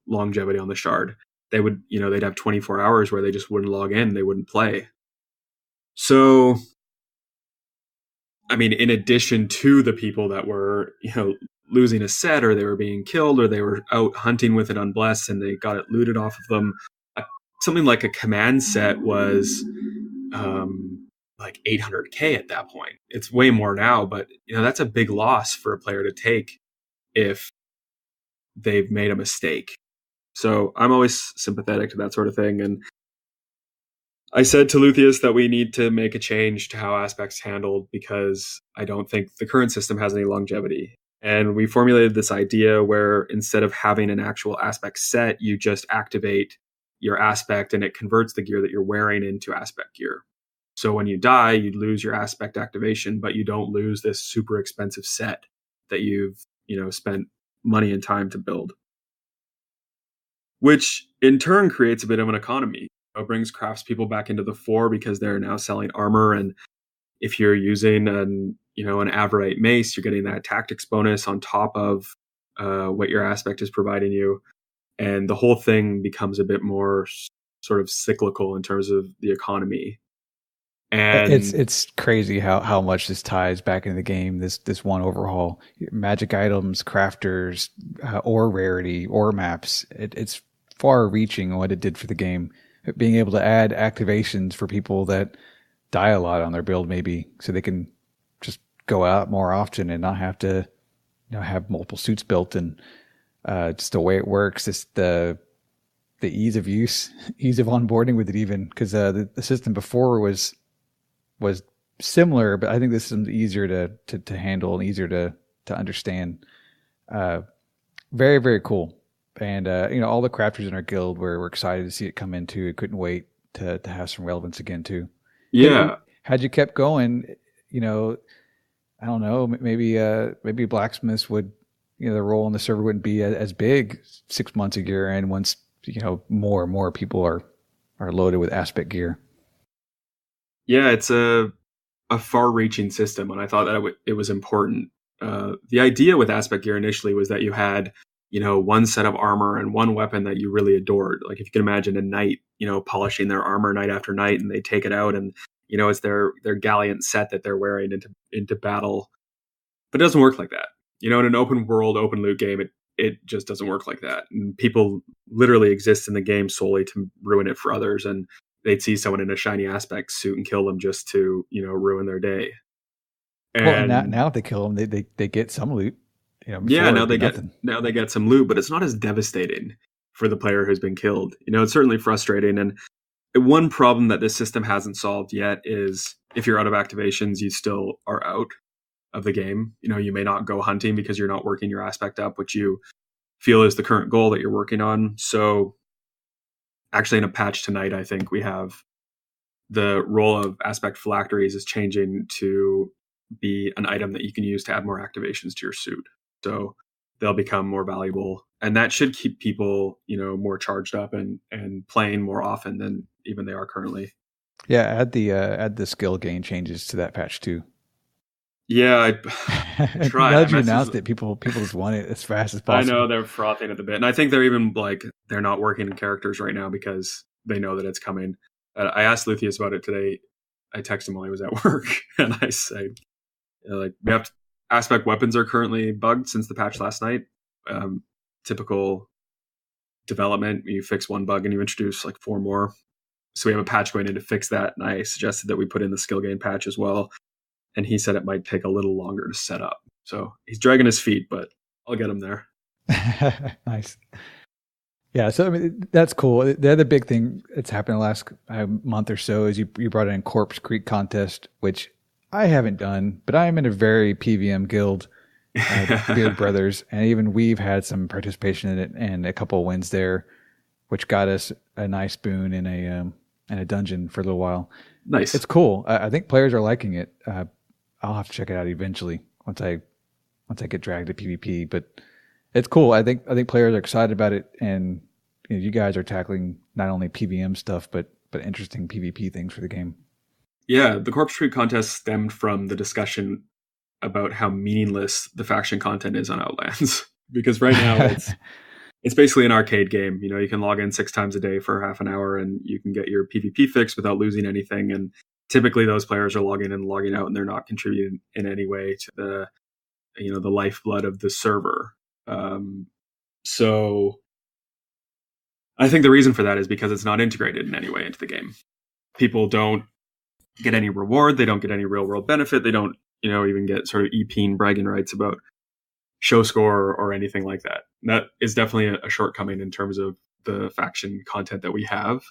longevity on the shard. They would, they'd have 24 hours where they just wouldn't log in. They wouldn't play. So, I mean, in addition to the people that were, losing a set, or they were being killed, or they were out hunting with it unblessed and they got it looted off of them, something like a command set was like 800K at that point. It's way more now, but that's a big loss for a player to take if they've made a mistake. So I'm always sympathetic to that sort of thing. And I said to Luthien that we need to make a change to how aspects handled, because I don't think the current system has any longevity. And we formulated this idea where instead of having an actual aspect set, you just activate your aspect and it converts the gear that you're wearing into aspect gear. So when you die, you lose your aspect activation, but you don't lose this super expensive set that you've, spent money and time to build. Which in turn creates a bit of an economy. It brings craftspeople back into the fore because they're now selling armor. And if you're using an Averite mace, you're getting that tactics bonus on top of what your aspect is providing you. And the whole thing becomes a bit more sort of cyclical in terms of the economy. And it's crazy how much this ties back into the game. This one overhaul, magic items, crafters, or rarity, or maps. It's far-reaching what it did for the game. Being able to add activations for people that die a lot on their build, maybe, so they can just go out more often and not have to, have multiple suits built, and just the way it works, just the ease of use, ease of onboarding with it, even because the system before was similar, but I think this system's easier to handle and easier to understand. Very, very cool. And all the crafters in our guild were excited to see it come into. It couldn't wait to have some relevance again too. Yeah. Had you kept going, I don't know, maybe blacksmiths would, the role in the server wouldn't be as big 6 months a year, and once more and more people are loaded with aspect gear. Yeah, it's a far-reaching system, and I thought that it was important. The idea with aspect gear initially was that you had, one set of armor and one weapon that you really adored. Like if you can imagine a knight, polishing their armor night after night, and they take it out, and it's their gallant set that they're wearing into battle. But it doesn't work like that. In an open world, open loot game, it just doesn't work like that. And people literally exist in the game solely to ruin it for others, and they'd see someone in a shiny aspect suit and kill them just to, ruin their day. And now if they kill them, they get some loot. Now they get some loot, but it's not as devastating for the player who's been killed. It's certainly frustrating. And one problem that this system hasn't solved yet is if you're out of activations, you still are out of the game. You may not go hunting because you're not working your aspect up, which you feel is the current goal that you're working on. So actually in a patch tonight, I think we have the role of aspect phylacteries is changing to be an item that you can use to add more activations to your suit. So they'll become more valuable, and that should keep people, more charged up and playing more often than even they are currently. Yeah, add the skill gain changes to that patch too. Yeah, I try. Now that you announced it, people just want it as fast as possible. I know they're frothing at the bit, and I think they're even they're not working in characters right now because they know that it's coming. I asked Luthien about it today. I texted him while he was at work, and I said, we have aspect weapons are currently bugged since the patch last night. Typical development, you fix one bug and you introduce 4 more. So we have a patch going in to fix that, and I suggested that we put in the skill gain patch as well. And he said it might take a little longer to set up. So he's dragging his feet, but I'll get him there. Nice. Yeah, so I mean that's cool. The other big thing that's happened in the last month or so is you brought in Corpse Creek contest, which I haven't done, but I am in a very PVM guild, Beard Brothers, and even we've had some participation in it and a couple of wins there, which got us a nice boon in a dungeon for a little while. Nice. It's cool. I think players are liking it. I'll have to check it out eventually once I get dragged to PvP, but it's cool. I think players are excited about it, and you guys are tackling not only PVM stuff but interesting PvP things for the game. Yeah, the Corpse Creek contest stemmed from the discussion about how meaningless the faction content is on Outlands. Because right now it's basically an arcade game. You can log in 6 times a day for half an hour and you can get your PvP fix without losing anything. And typically those players are logging in and logging out, and they're not contributing in any way to the lifeblood of the server. So I think the reason for that is because it's not integrated in any way into the game. People don't get any reward. They don't get any real world benefit. They don't, even get sort of EP and bragging rights about show score or anything like that. And that is definitely a shortcoming in terms of the faction content that we have.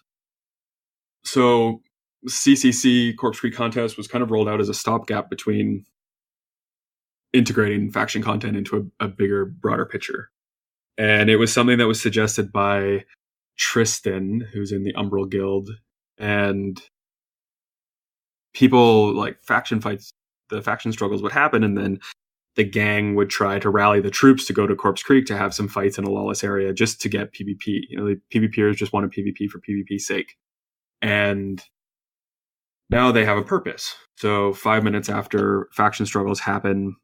So CCC Corpse Creek contest was kind of rolled out as a stopgap between integrating faction content into a bigger, broader picture. And it was something that was suggested by Tristan, who's in the Umbral Guild, and people faction fights, the faction struggles would happen, and then the gang would try to rally the troops to go to Corpse Creek to have some fights in a lawless area just to get PvP. The PvPers just wanted PvP for PvP's sake. And now they have a purpose. So 5 minutes after faction struggles happen,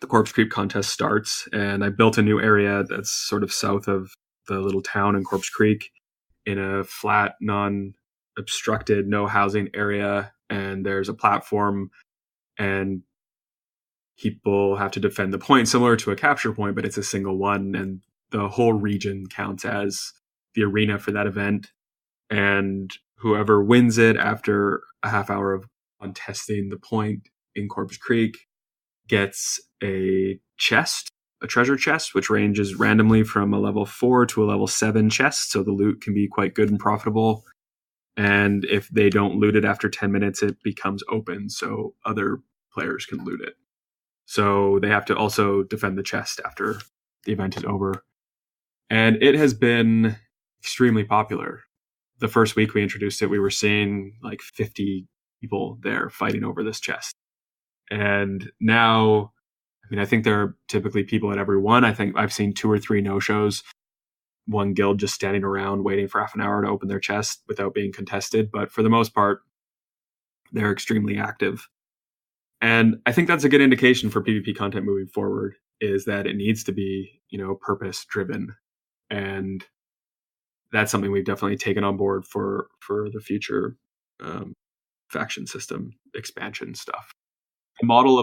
the Corpse Creek contest starts, and I built a new area that's sort of south of the little town in Corpse Creek in a flat, non-obstructed, no housing area, and there's a platform, and people have to defend the point, similar to a capture point, but it's a single one, and the whole region counts as the arena for that event. And whoever wins it after a half hour of contesting the point in Corpse Creek gets a chest, a treasure chest, which ranges randomly from a level 4 to a level 7 chest. So the loot can be quite good and profitable. And if they don't loot it after 10 minutes, it becomes open. So other players can loot it. So they have to also defend the chest after the event is over. And it has been extremely popular. The first week we introduced it, we were seeing like 50 people there fighting over this chest. And now, I mean, I think there are typically people at every one. I think I've seen 2 or 3 no-shows. One guild just standing around waiting for half an hour to open their chest without being contested. But for the most part, they're extremely active. And I think that's a good indication for PvP content moving forward, is that it needs to be, purpose driven. And that's something we've definitely taken on board for the future faction system expansion stuff. The model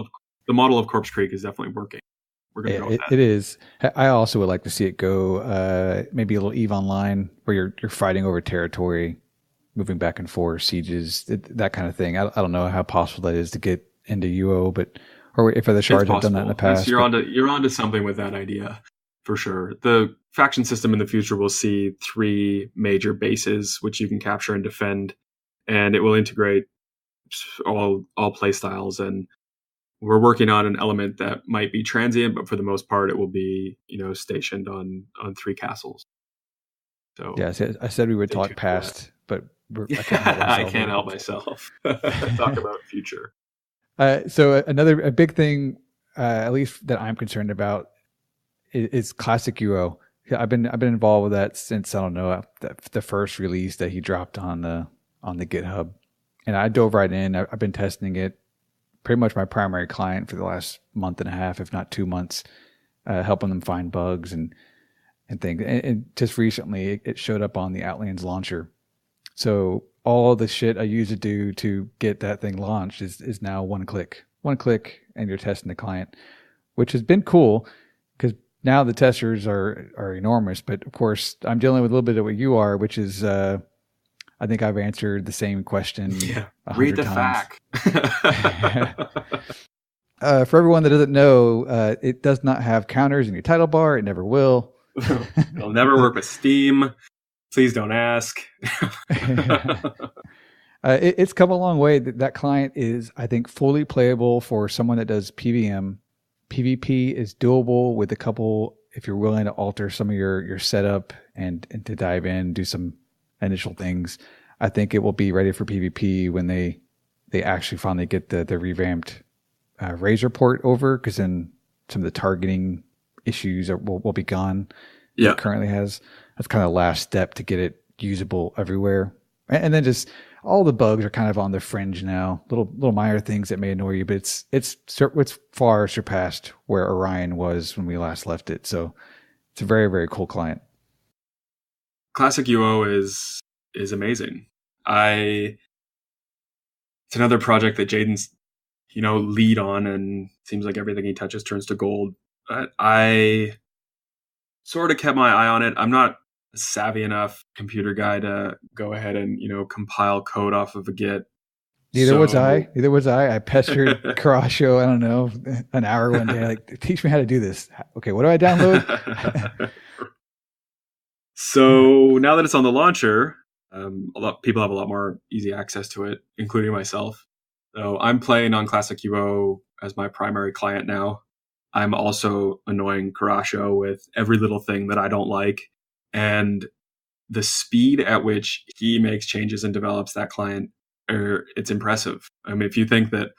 of Corpse Creek is definitely working. We're going to go with that. It is. I also would like to see it go maybe a little EVE Online where you're fighting over territory, moving back and forth, sieges, that kind of thing. I don't know how possible that is to get into UO, or if other shards have done that in the past. You're onto something with that idea for sure. The faction system in the future will see 3 major bases which you can capture and defend, and it will integrate all play styles. And we're working on an element that might be transient, but for the most part, it will be stationed on 3 castles. So yeah, I said we would talk past, but I can't help myself. Talk about future. So a big thing, at least that I'm concerned about, is classic UO. I've been involved with that since, I don't know, the first release that he dropped on the GitHub, and I dove right in. I've been testing it, pretty much my primary client for the last month and a half, if not 2 months, helping them find bugs and things. And just recently, it showed up on the Outlands launcher. So all the shit I used to do to get that thing launched is now one click, and you're testing the client, which has been cool because now the testers are enormous. But of course, I'm dealing with a little bit of what you are, which is I think I've answered the same question. Yeah, read the times. FAQ. For everyone that doesn't know, it does not have counters in your title bar. It never will. It'll never work with Steam. Please don't ask. It's come a long way. That client is, I think, fully playable for someone that does PVM. PvP is doable with a couple, if you're willing to alter some of your setup and to dive in, do some initial things. I think it will be ready for PvP when they actually finally get the revamped Razor port over, because then some of the targeting issues will be gone. Yeah, it currently has. That's kind of the last step to get it usable everywhere. And then just all the bugs are kind of on the fringe now. Little minor things that may annoy you, but it's far surpassed where Orion was when we last left it. So it's a very, very cool client. Classic UO is amazing. It's another project that Jaden's lead on, and seems like everything he touches turns to gold. But I sort of kept my eye on it. I'm not a savvy enough computer guy to go ahead and compile code off of a Git. Neither was I. I pestered Karasho, I don't know, an hour one day, like, teach me how to do this. Okay, what do I download? So now that it's on the launcher, people have a lot more easy access to it, including myself. So I'm playing on Classic UO as my primary client now. I'm also annoying Karasho with every little thing that I don't like. And the speed at which he makes changes and develops that client, it's impressive. I mean, if you think that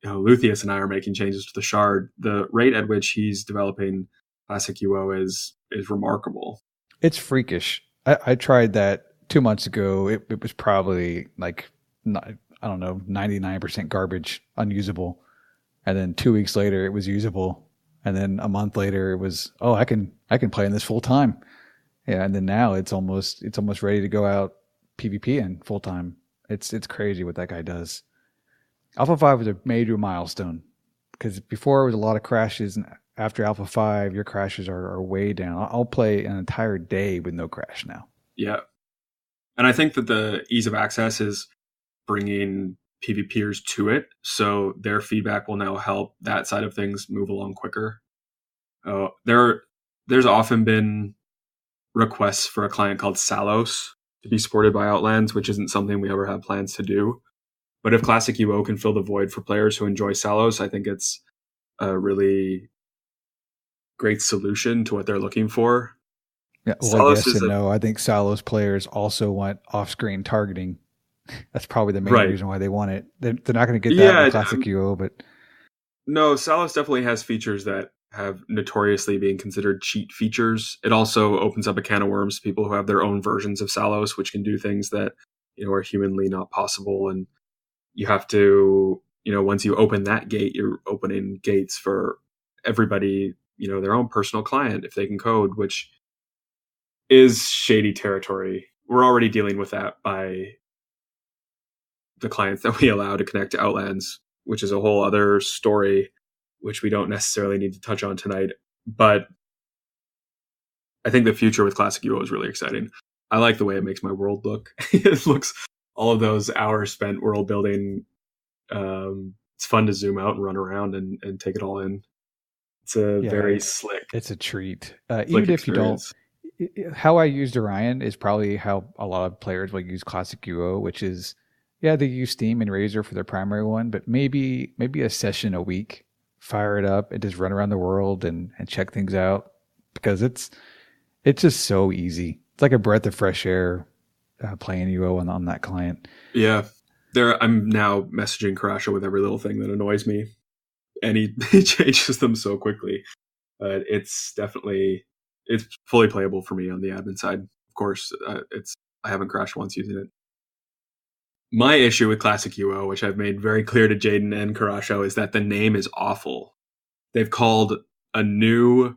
Luthien and I are making changes to the shard, the rate at which he's developing Classic UO is remarkable. It's freakish. I tried that 2 months ago. It was probably like, I don't know, 99% garbage, unusable. And then 2 weeks later, it was usable. And then a month later, it was, I can play in this full time. Yeah, and then now it's almost ready to go out PvP in full time. It's crazy what that guy does. Alpha 5 was a major milestone, because before it was a lot of crashes, and after Alpha 5, your crashes are way down. I'll play an entire day with no crash now. Yeah. And I think that the ease of access is bringing PvPers to it, so their feedback will now help that side of things move along quicker. There's often been requests for a client called Salos to be supported by Outlands, which isn't something we ever have plans to do. But if Classic UO can fill the void for players who enjoy Salos, I think it's a really great solution to what they're looking for. Yeah, well, Salos yes is and no. I think Salos players also want off-screen targeting. That's probably the main right. reason why they want it. They're not going to get that with Yeah, Classic UO, but no, Salos definitely has features that have notoriously been considered cheat features. It also opens up a can of worms to people who have their own versions of Salos, which can do things that are humanly not possible. And you have to, once you open that gate, you're opening gates for everybody, their own personal client if they can code, which is shady territory. We're already dealing with that by the clients that we allow to connect to Outlands, which is a whole other story, which we don't necessarily need to touch on tonight. But I think the future with Classic UO is really exciting. I like the way it makes my world look. It looks, all of those hours spent world building. It's fun to zoom out and run around and take it all in. It's a yeah, very slick it's a treat. slick Even if you don't, experience. how I used Orion is probably how a lot of players will use Classic UO, which is, yeah, they use Steam and Razer for their primary one, but maybe a session a week, fire it up and just run around the world and check things out, because it's just so easy. It's like a breath of fresh air playing UO on that client. Yeah. I'm now messaging Karasha with every little thing that annoys me, and he changes them so quickly. But it's fully playable for me on the admin side. Of course, I haven't crashed once using it. My issue with Classic UO, which I've made very clear to Jaden and Karasho, is that the name is awful. They've called a new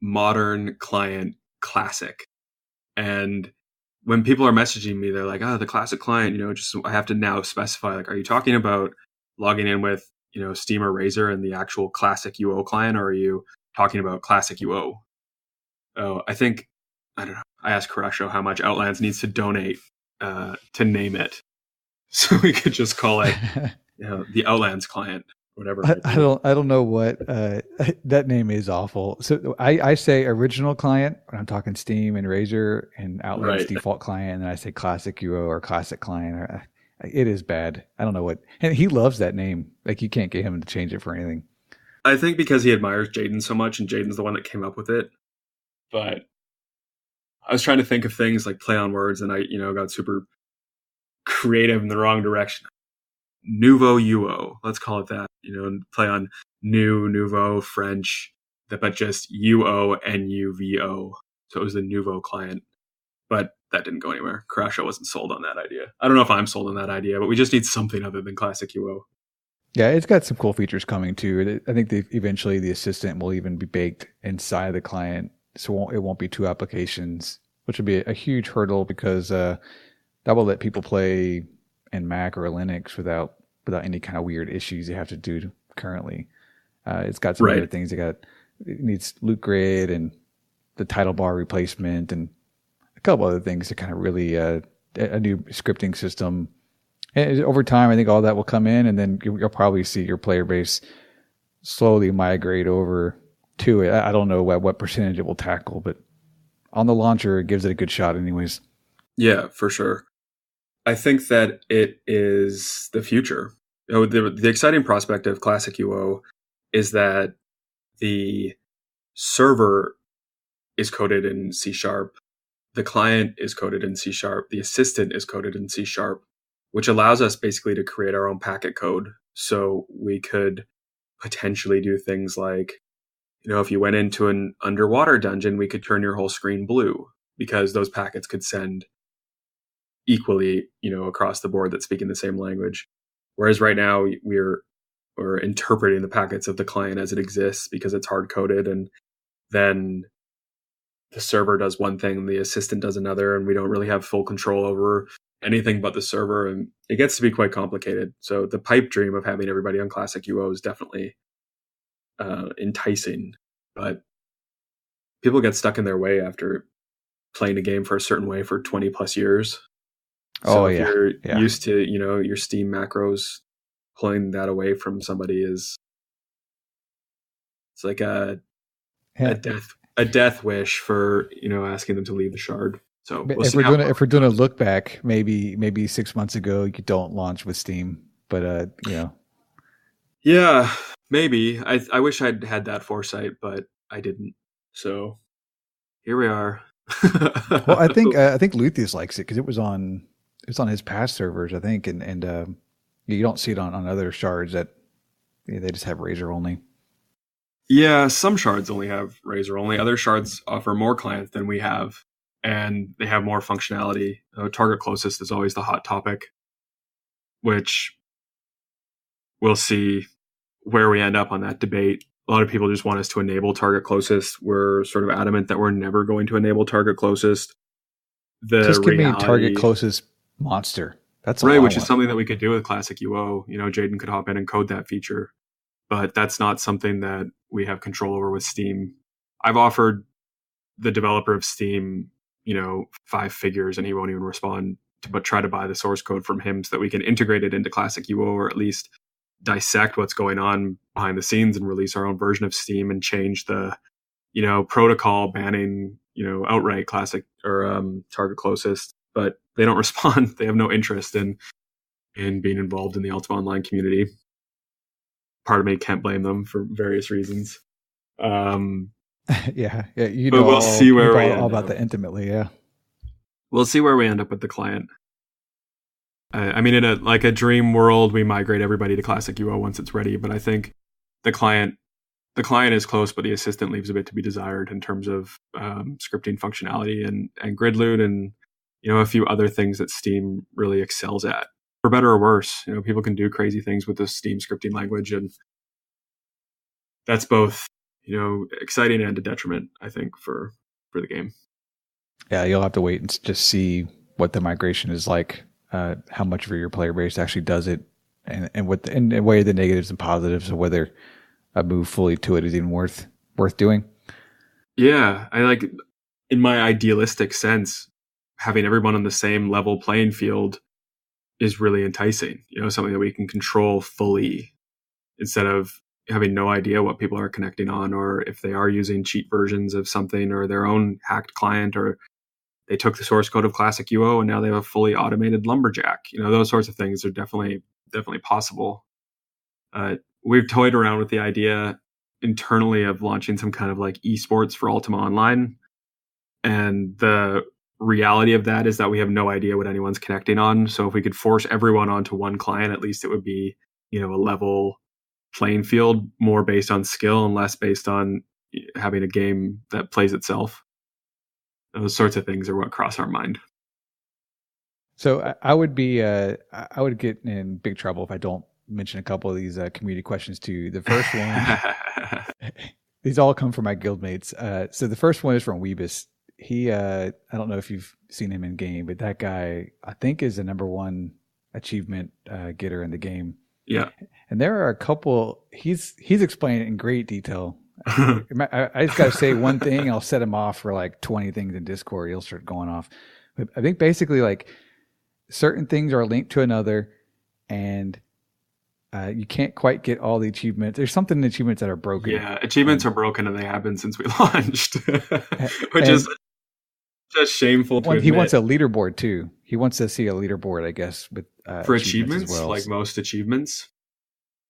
modern client Classic. And when people are messaging me, they're like, "Oh, the Classic client," just I have to now specify, like, are you talking about logging in with, Steam or Razer and the actual Classic UO client, or are you talking about Classic UO? Oh, I don't know. I asked Karasho how much Outlands needs to donate to name it, so we could just call it, the Outlands client, whatever it might be. I don't know what that name is awful. So I say original client when I'm talking Steam and Razer, and Outlands Right. default client, and then I say Classic UO or Classic client. It is bad. I don't know what, and he loves that name. Like, you can't get him to change it for anything. I think because he admires Jaden so much, and Jaden's the one that came up with it. But I was trying to think of things like play on words, and I, got super creative in the wrong direction. Nouveau UO, let's call it that. And play on nouveau, French, but just UO NUVO. So it was the Nouveau client, but that didn't go anywhere. Karasha wasn't sold on that idea. I don't know if I'm sold on that idea, but we just need something other than Classic UO. Yeah, it's got some cool features coming too. I think eventually the assistant will even be baked inside the client, so it won't be two applications, which would be a huge hurdle, because that will let people play in Mac or Linux without any kind of weird issues you have to do currently. It's got some other things. It needs loot grid and the title bar replacement and a couple other things to kind of really a new scripting system. And over time, I think all that will come in, and then you'll probably see your player base slowly migrate over to it. I don't know what percentage it will tackle, but on the launcher, it gives it a good shot anyways. Yeah, for sure. I think that it is the future. The exciting prospect of Classic UO is that the server is coded in C#, the client is coded in C#, the assistant is coded in C#, which allows us basically to create our own packet code. So we could potentially do things like, if you went into an underwater dungeon, we could turn your whole screen blue, because those packets could send equally, across the board that speaking the same language. Whereas right now we're interpreting the packets of the client as it exists because it's hard coded, and then the server does one thing, the assistant does another, and we don't really have full control over anything but the server, and it gets to be quite complicated. So the pipe dream of having everybody on Classic UO is definitely enticing, but people get stuck in their way after playing a game for a certain way for 20 plus years. So if you're used to, your Steam macros, pulling that away from somebody it's like a Yeah. death wish for asking them to leave the shard. So But we'll see how if we're doing a look back, maybe 6 months ago you don't launch with Steam, but Yeah, maybe. I wish I'd had that foresight, but I didn't. So here we are. well, I think Luthus likes it because it's on his past servers, I think, and you don't see it on other shards that they just have Razor only. Yeah, some shards only have Razor only. Other shards offer more clients than we have, and they have more functionality. Target closest is always the hot topic, which we'll see where we end up on that debate. A lot of people just want us to enable target closest. We're sort of adamant that we're never going to enable target closest. The Just give me target reality, closest monster. That's all right, I which is want. something that we could do with classic UO. Jaden could hop in and code that feature, but that's not something that we have control over with Steam. I've offered the developer of Steam, 5 figures, and he won't even respond. But try to buy the source code from him so that we can integrate it into classic UO, or at least dissect what's going on behind the scenes and release our own version of Steam and change the protocol banning outright classic or target closest. But they don't respond. They have no interest in being involved in the Ultima Online community. Part of me can't blame them for various reasons. Yeah, But we'll see you where know we all end about up. that intimately. Yeah, We'll see where we end up with the client. I mean, in a dream world, we migrate everybody to classic UO once it's ready. But I think the client is close, but the assistant leaves a bit to be desired in terms of scripting functionality and grid loot and a few other things that Steam really excels at, for better or worse. People can do crazy things with the Steam scripting language, and that's both exciting and a detriment, I think, for the game. yeah. You'll have to wait and just see what the migration is like. How much of your player base actually does it, and what and weigh the negatives and positives of whether a move fully to it is even worth doing. Yeah, I like, in my idealistic sense, having everyone on the same level playing field is really enticing. Something that we can control fully instead of having no idea what people are connecting on, or if they are using cheat versions of something or their own hacked client, or they took the source code of classic UO and now they have a fully automated lumberjack. Those sorts of things are definitely possible. We've toyed around with the idea internally of launching some kind of like esports for Ultima Online. And the reality of that is that we have no idea what anyone's connecting on. So if we could force everyone onto one client, at least it would be, a level playing field, more based on skill and less based on having a game that plays itself. Those sorts of things are what cross our mind. So I would be I would get in big trouble if I don't mention a couple of these community questions to you. The first one, these all come from my guildmates. So the first one is from Weebus. He I don't know if you've seen him in game, but that guy I think is the #1 achievement getter in the game. Yeah. And there are a couple. He's explained it in great detail. I just got to say one thing. I'll set him off for like 20 things in Discord. He'll start going off. But I think basically like certain things are linked to another, and you can't quite get all the achievements. There's something in the achievements that are broken. Yeah, achievements are broken, and they have been since we launched, which and is just shameful to admit. He wants a leaderboard too. He wants to see a leaderboard, I guess, with for achievements as well. like most achievements.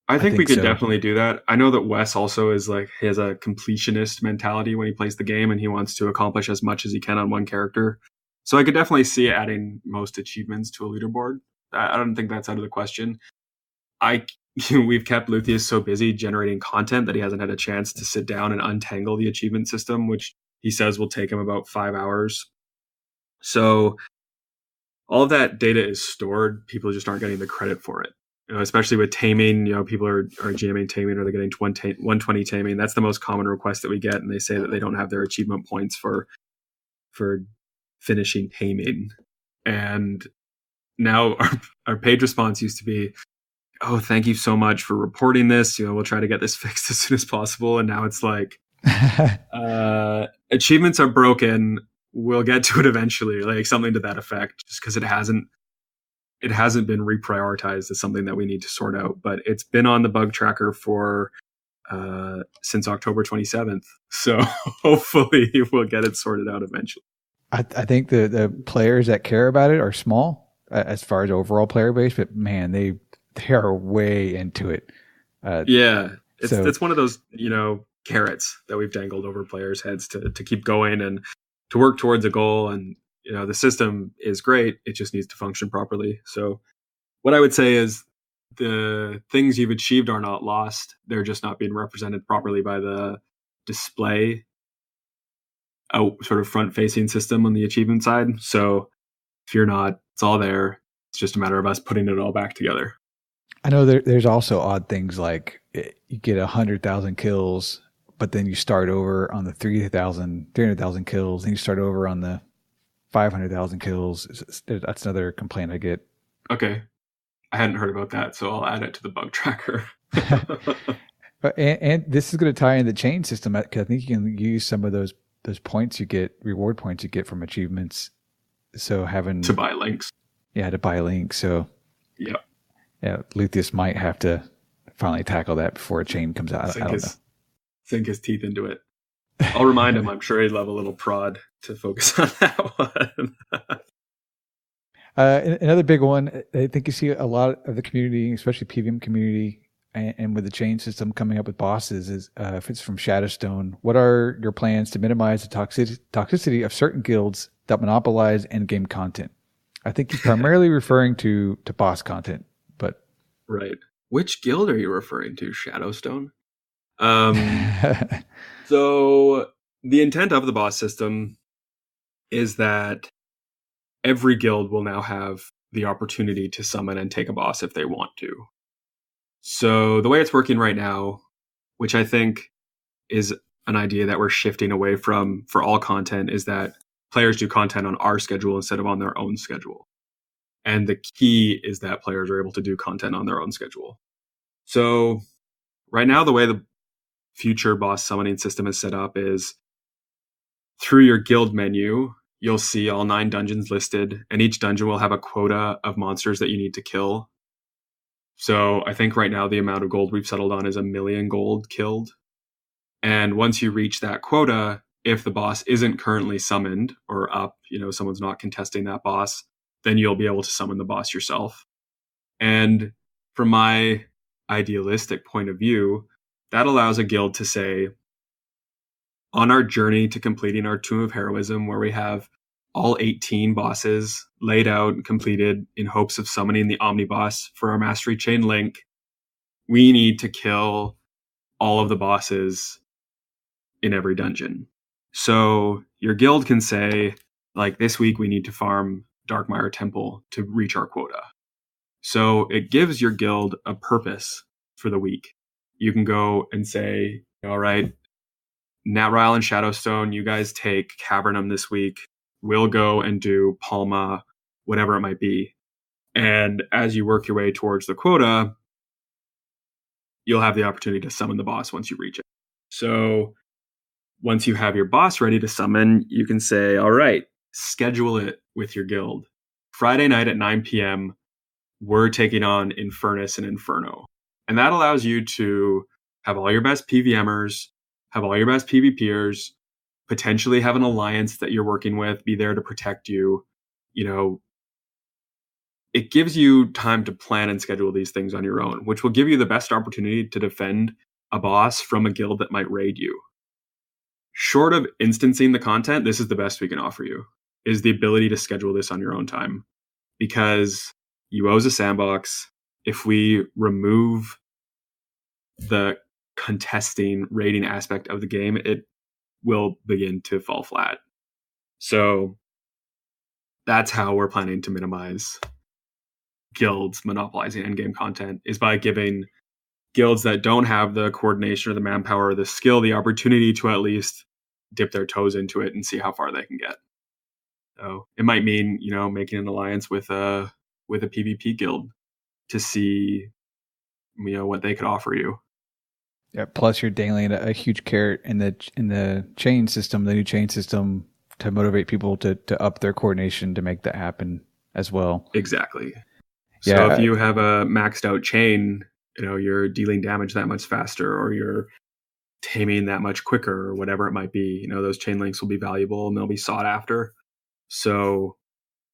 I think we could definitely do that. I know that Wes also is like, he has a completionist mentality when he plays the game, and he wants to accomplish as much as he can on one character. So I could definitely see adding most achievements to a leaderboard. I don't think that's out of the question. We've kept Luthus so busy generating content that he hasn't had a chance to sit down and untangle the achievement system, which he says will take him about 5 hours. So all of that data is stored. People just aren't getting the credit for it. Especially with taming, people are GMing taming, or they're getting 120 taming. That's the most common request that we get, and they say that they don't have their achievement points for finishing taming. And now our page response used to be, "Oh, thank you so much for reporting this. We'll try to get this fixed as soon as possible." And now it's like, achievements are broken. We'll get to it eventually, like something to that effect, just because it hasn't been reprioritized as something that we need to sort out. But it's been on the bug tracker for since October 27th. So hopefully we'll get it sorted out eventually. I think the players that care about it are small as far as overall player base, but man, they are way into it. It's one of those, carrots that we've dangled over players' heads to keep going and to work towards a goal. And the system is great; it just needs to function properly. So, what I would say is the things you've achieved are not lost; they're just not being represented properly by the display sort of front-facing system on the achievement side. So, if you're not, it's all there. It's just a matter of us putting it all back together. I know there's also odd things like you get 100,000 kills, but then you start over on the 300,000 kills, and you start over on the 500,000 kills. That's another complaint I get. Okay. I hadn't heard about that, so I'll add it to the bug tracker. and this is going to tie in the chain system, because I think you can use some of those points you get, reward points you get from achievements. So having to buy links. Yeah, to buy links. So yeah, Luthus might have to finally tackle that before a chain comes out. I don't know. Sink his teeth into it. I'll remind him. I'm sure he'd love a little prod to focus on that one. Another big one, I think you see a lot of the community, especially PVM community, and with the chain system coming up with bosses, is if it's from Shadowstone, what are your plans to minimize the toxicity of certain guilds that monopolize endgame content? I think he's primarily referring to boss content, but right. Which guild are you referring to? Shadowstone? So the intent of the boss system is that every guild will now have the opportunity to summon and take a boss if they want to. So the way it's working right now, which I think is an idea that we're shifting away from for all content, is that players do content on our schedule instead of on their own schedule. And the key is that players are able to do content on their own schedule. So right now, the way the future boss summoning system is set up is through your guild menu, you'll see all 9 dungeons listed, and each dungeon will have a quota of monsters that you need to kill. So I think right now the amount of gold we've settled on is 1 million gold killed. And once you reach that quota, if the boss isn't currently summoned or up, someone's not contesting that boss, then you'll be able to summon the boss yourself. And from my idealistic point of view, that allows a guild to say, on our journey to completing our Tomb of Heroism, where we have all 18 bosses laid out and completed in hopes of summoning the Omniboss for our Mastery Chain Link, we need to kill all of the bosses in every dungeon. So your guild can say, like, this week we need to farm Darkmire Temple to reach our quota. So it gives your guild a purpose for the week. You can go and say, all right, Natryle and Shadowstone, you guys take Cavernum this week. We'll go and do Palma, whatever it might be. And as you work your way towards the quota, you'll have the opportunity to summon the boss once you reach it. So once you have your boss ready to summon, you can say, all right, schedule it with your guild. Friday night at 9 p.m., we're taking on Infernus and Inferno. And that allows you to have all your best PVMers, have all your best PvPers, potentially have an alliance that you're working with, be there to protect you. It gives you time to plan and schedule these things on your own, which will give you the best opportunity to defend a boss from a guild that might raid you. Short of instancing the content, this is the best we can offer you, is the ability to schedule this on your own time. Because UO's a sandbox. If we remove the contesting raiding aspect of the game, it will begin to fall flat. So that's how we're planning to minimize guilds monopolizing endgame content, is by giving guilds that don't have the coordination or the manpower or the skill the opportunity to at least dip their toes into it and see how far they can get. So it might mean, making an alliance with a PvP guild to see, what they could offer you. Yeah. Plus, you're dangling a huge carrot in the chain system, the new chain system, to motivate people to up their coordination to make that happen as well. Exactly. Yeah. So if you have a maxed out chain, you're dealing damage that much faster, or you're taming that much quicker, or whatever it might be. Those chain links will be valuable and they'll be sought after. So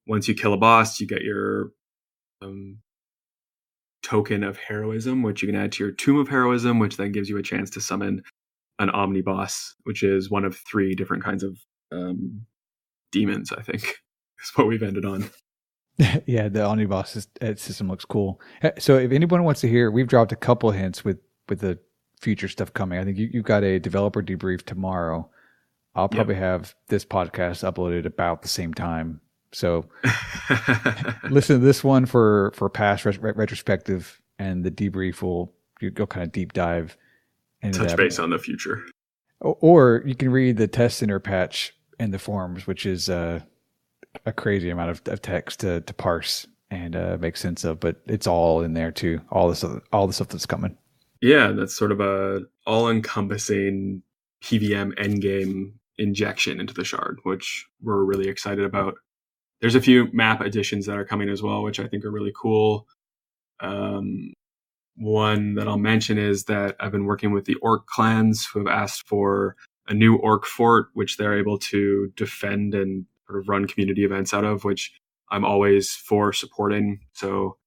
once you kill a boss, you get your token of heroism, which you can add to your Tomb of Heroism, which then gives you a chance to summon an omniboss, which is one of 3 different kinds of demons, I think, is what we've ended on. Yeah, the omniboss system looks cool. So if anyone wants to hear, we've dropped a couple hints with the future stuff coming. I think you've got a developer debrief tomorrow. I'll probably have this podcast uploaded about the same time. So listen to this one for past retrospective, and the debrief will go kind of deep dive into touch base on the future. Or you can read the test center patch in the forums, which is a crazy amount of text to parse and make sense of, but it's all in there too. All the stuff that's coming. Yeah, that's sort of a all-encompassing PVM endgame injection into the shard, which we're really excited about. There's a few map additions that are coming as well, which I think are really cool. One that I'll mention is that I've been working with the orc clans who have asked for a new orc fort, which they're able to defend and sort of run community events out of, which I'm always for supporting. So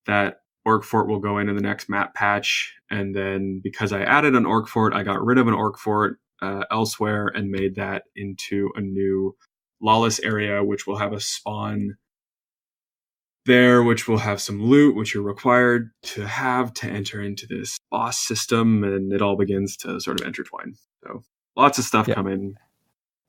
that orc fort will go into the next map patch. And then because I added an orc fort, I got rid of an orc fort elsewhere and made that into a new lawless area, which will have a spawn there, which will have some loot, which you're required to have to enter into this boss system, and it all begins to sort of intertwine. So lots of stuff coming.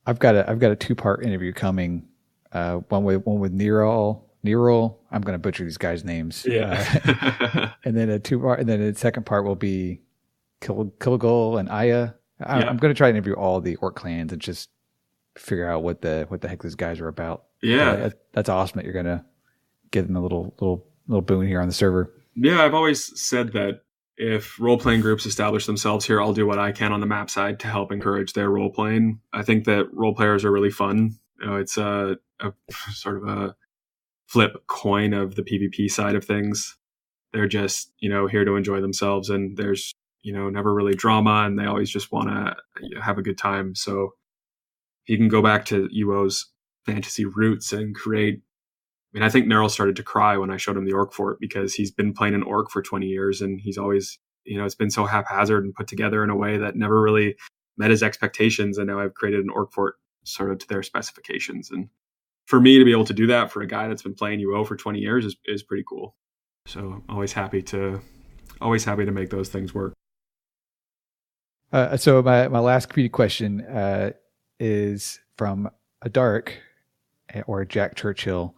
I've got a 2-part interview coming. One with Nero. I'm going to butcher these guys' names. Yeah. And then a 2-part, and then the second part will be Kilgul and Aya. I'm going to try and interview all the orc clans and just figure out what the heck these guys are about. Yeah, that's awesome that you're going to give them a little boon here on the server. Yeah, I've always said that if role-playing groups establish themselves here, I'll do what I can on the map side to help encourage their role-playing. I think that role players are really fun. It's a sort of a flip coin of the PvP side of things. They're just, here to enjoy themselves, and there's, never really drama, and they always just want to have a good time. So you can go back to UO's fantasy roots and create. I think Nerl started to cry when I showed him the orc fort, because he's been playing an orc for 20 years and he's always, it's been so haphazard and put together in a way that never really met his expectations. And now I've created an orc fort sort of to their specifications. And for me to be able to do that for a guy that's been playing UO for 20 years is pretty cool. So I'm always happy to make those things work. So my last community question is from a Dark or Jack Churchill.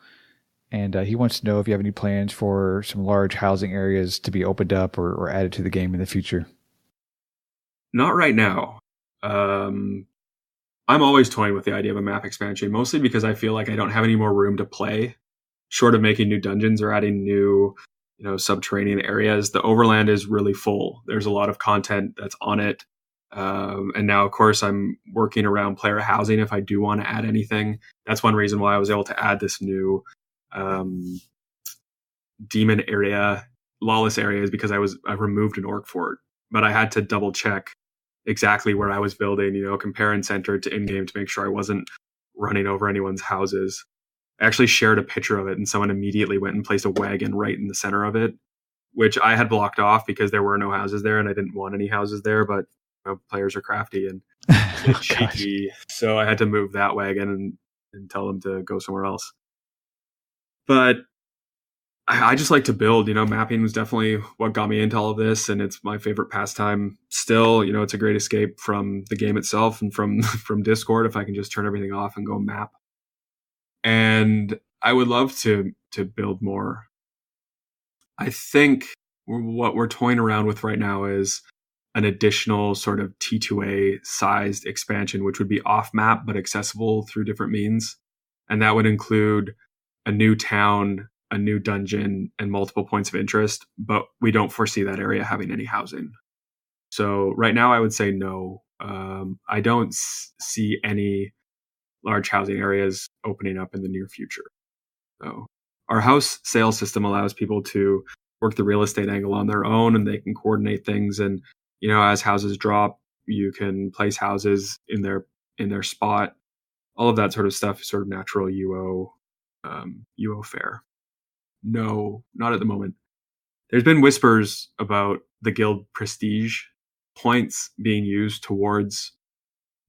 And he wants to know if you have any plans for some large housing areas to be opened up or added to the game in the future. Not right now. I'm always toying with the idea of a map expansion, mostly because I feel like I don't have any more room to play. Short of making new dungeons or adding new, subterranean areas, the Overland is really full. There's a lot of content that's on it. And now, of course, I'm working around player housing if I do want to add anything. That's one reason why I was able to add this new demon area, lawless area, is because I removed an orc fort, but I had to double check exactly where I was building, compare and center to in-game to make sure I wasn't running over anyone's houses. I actually shared a picture of it and someone immediately went and placed a wagon right in the center of it, which I had blocked off because there were no houses there and I didn't want any houses there, but players are crafty and cheeky. So I had to move that wagon and tell them to go somewhere else. But I just like to build, mapping was definitely what got me into all of this. And it's my favorite pastime still. It's a great escape from the game itself and from Discord if I can just turn everything off and go map. And I would love to build more. I think what we're toying around with right now is an additional sort of T2A sized expansion, which would be off map, but accessible through different means. And that would include a new town, a new dungeon, and multiple points of interest, but we don't foresee that area having any housing. So right now I would say no. I don't see any large housing areas opening up in the near future. So our house sale system allows people to work the real estate angle on their own, and they can coordinate things. And as houses drop, you can place houses in their spot. All of that sort of stuff is sort of natural UO fare. No, not at the moment. There's been whispers about the guild prestige points being used towards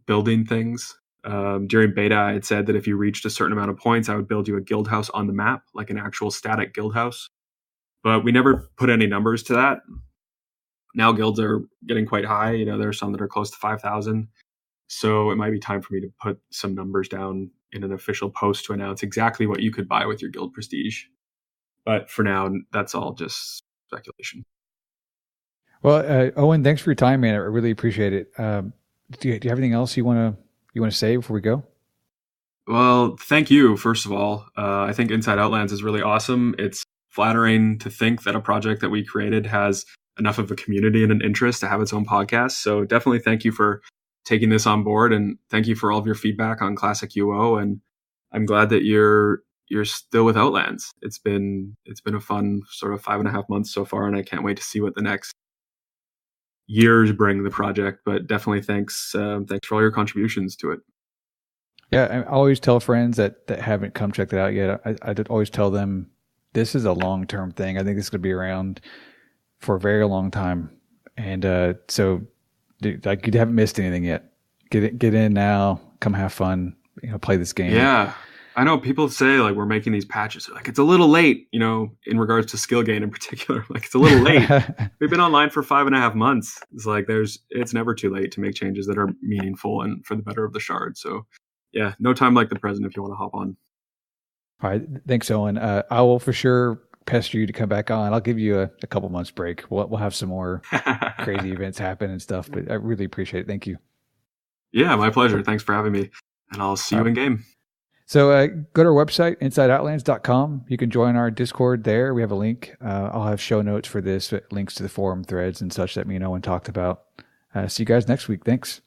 building things. During beta, I had said that if you reached a certain amount of points, I would build you a guild house on the map, like an actual static guild house. But we never put any numbers to that. Now guilds are getting quite high. There are some that are close to 5,000. So it might be time for me to put some numbers down in an official post to announce exactly what you could buy with your guild prestige. But for now, that's all just speculation. Well, Owyn, thanks for your time, man. I really appreciate it. Do you have anything else you want to say before we go? Well, thank you, first of all. I think Inside Outlands is really awesome. It's flattering to think that a project that we created has enough of a community and an interest to have its own podcast. So definitely thank you for taking this on board, and thank you for all of your feedback on Classic UO. And I'm glad that you're still with Outlands. It's been a fun sort of 5.5 months so far, and I can't wait to see what the next years bring the project. But definitely thanks for all your contributions to it. Yeah, I always tell friends that haven't come checked it out yet. I always tell them this is a long-term thing. I think this is going to be around for a very long time, and so like you haven't missed anything yet. Get in now. Come have fun. Play this game. Yeah. I know people say like we're making these patches. They're like it's a little late, in regards to skill gain in particular. Like it's a little late. We've been online for 5.5 months. It's like it's never too late to make changes that are meaningful and for the better of the shard. So yeah, no time like the present if you want to hop on. All right, thanks, Owyn. I will for sure pester you to come back on. I'll give you a couple months break. We'll have some more crazy events happen and stuff. But I really appreciate it. Thank you. Yeah, my pleasure. Thanks for having me, and I'll see you in game. So go to our website, insideoutlands.com. You can join our Discord there. We have a link. I'll have show notes for this, links to the forum threads and such that me and Owyn talked about. See you guys next week. Thanks.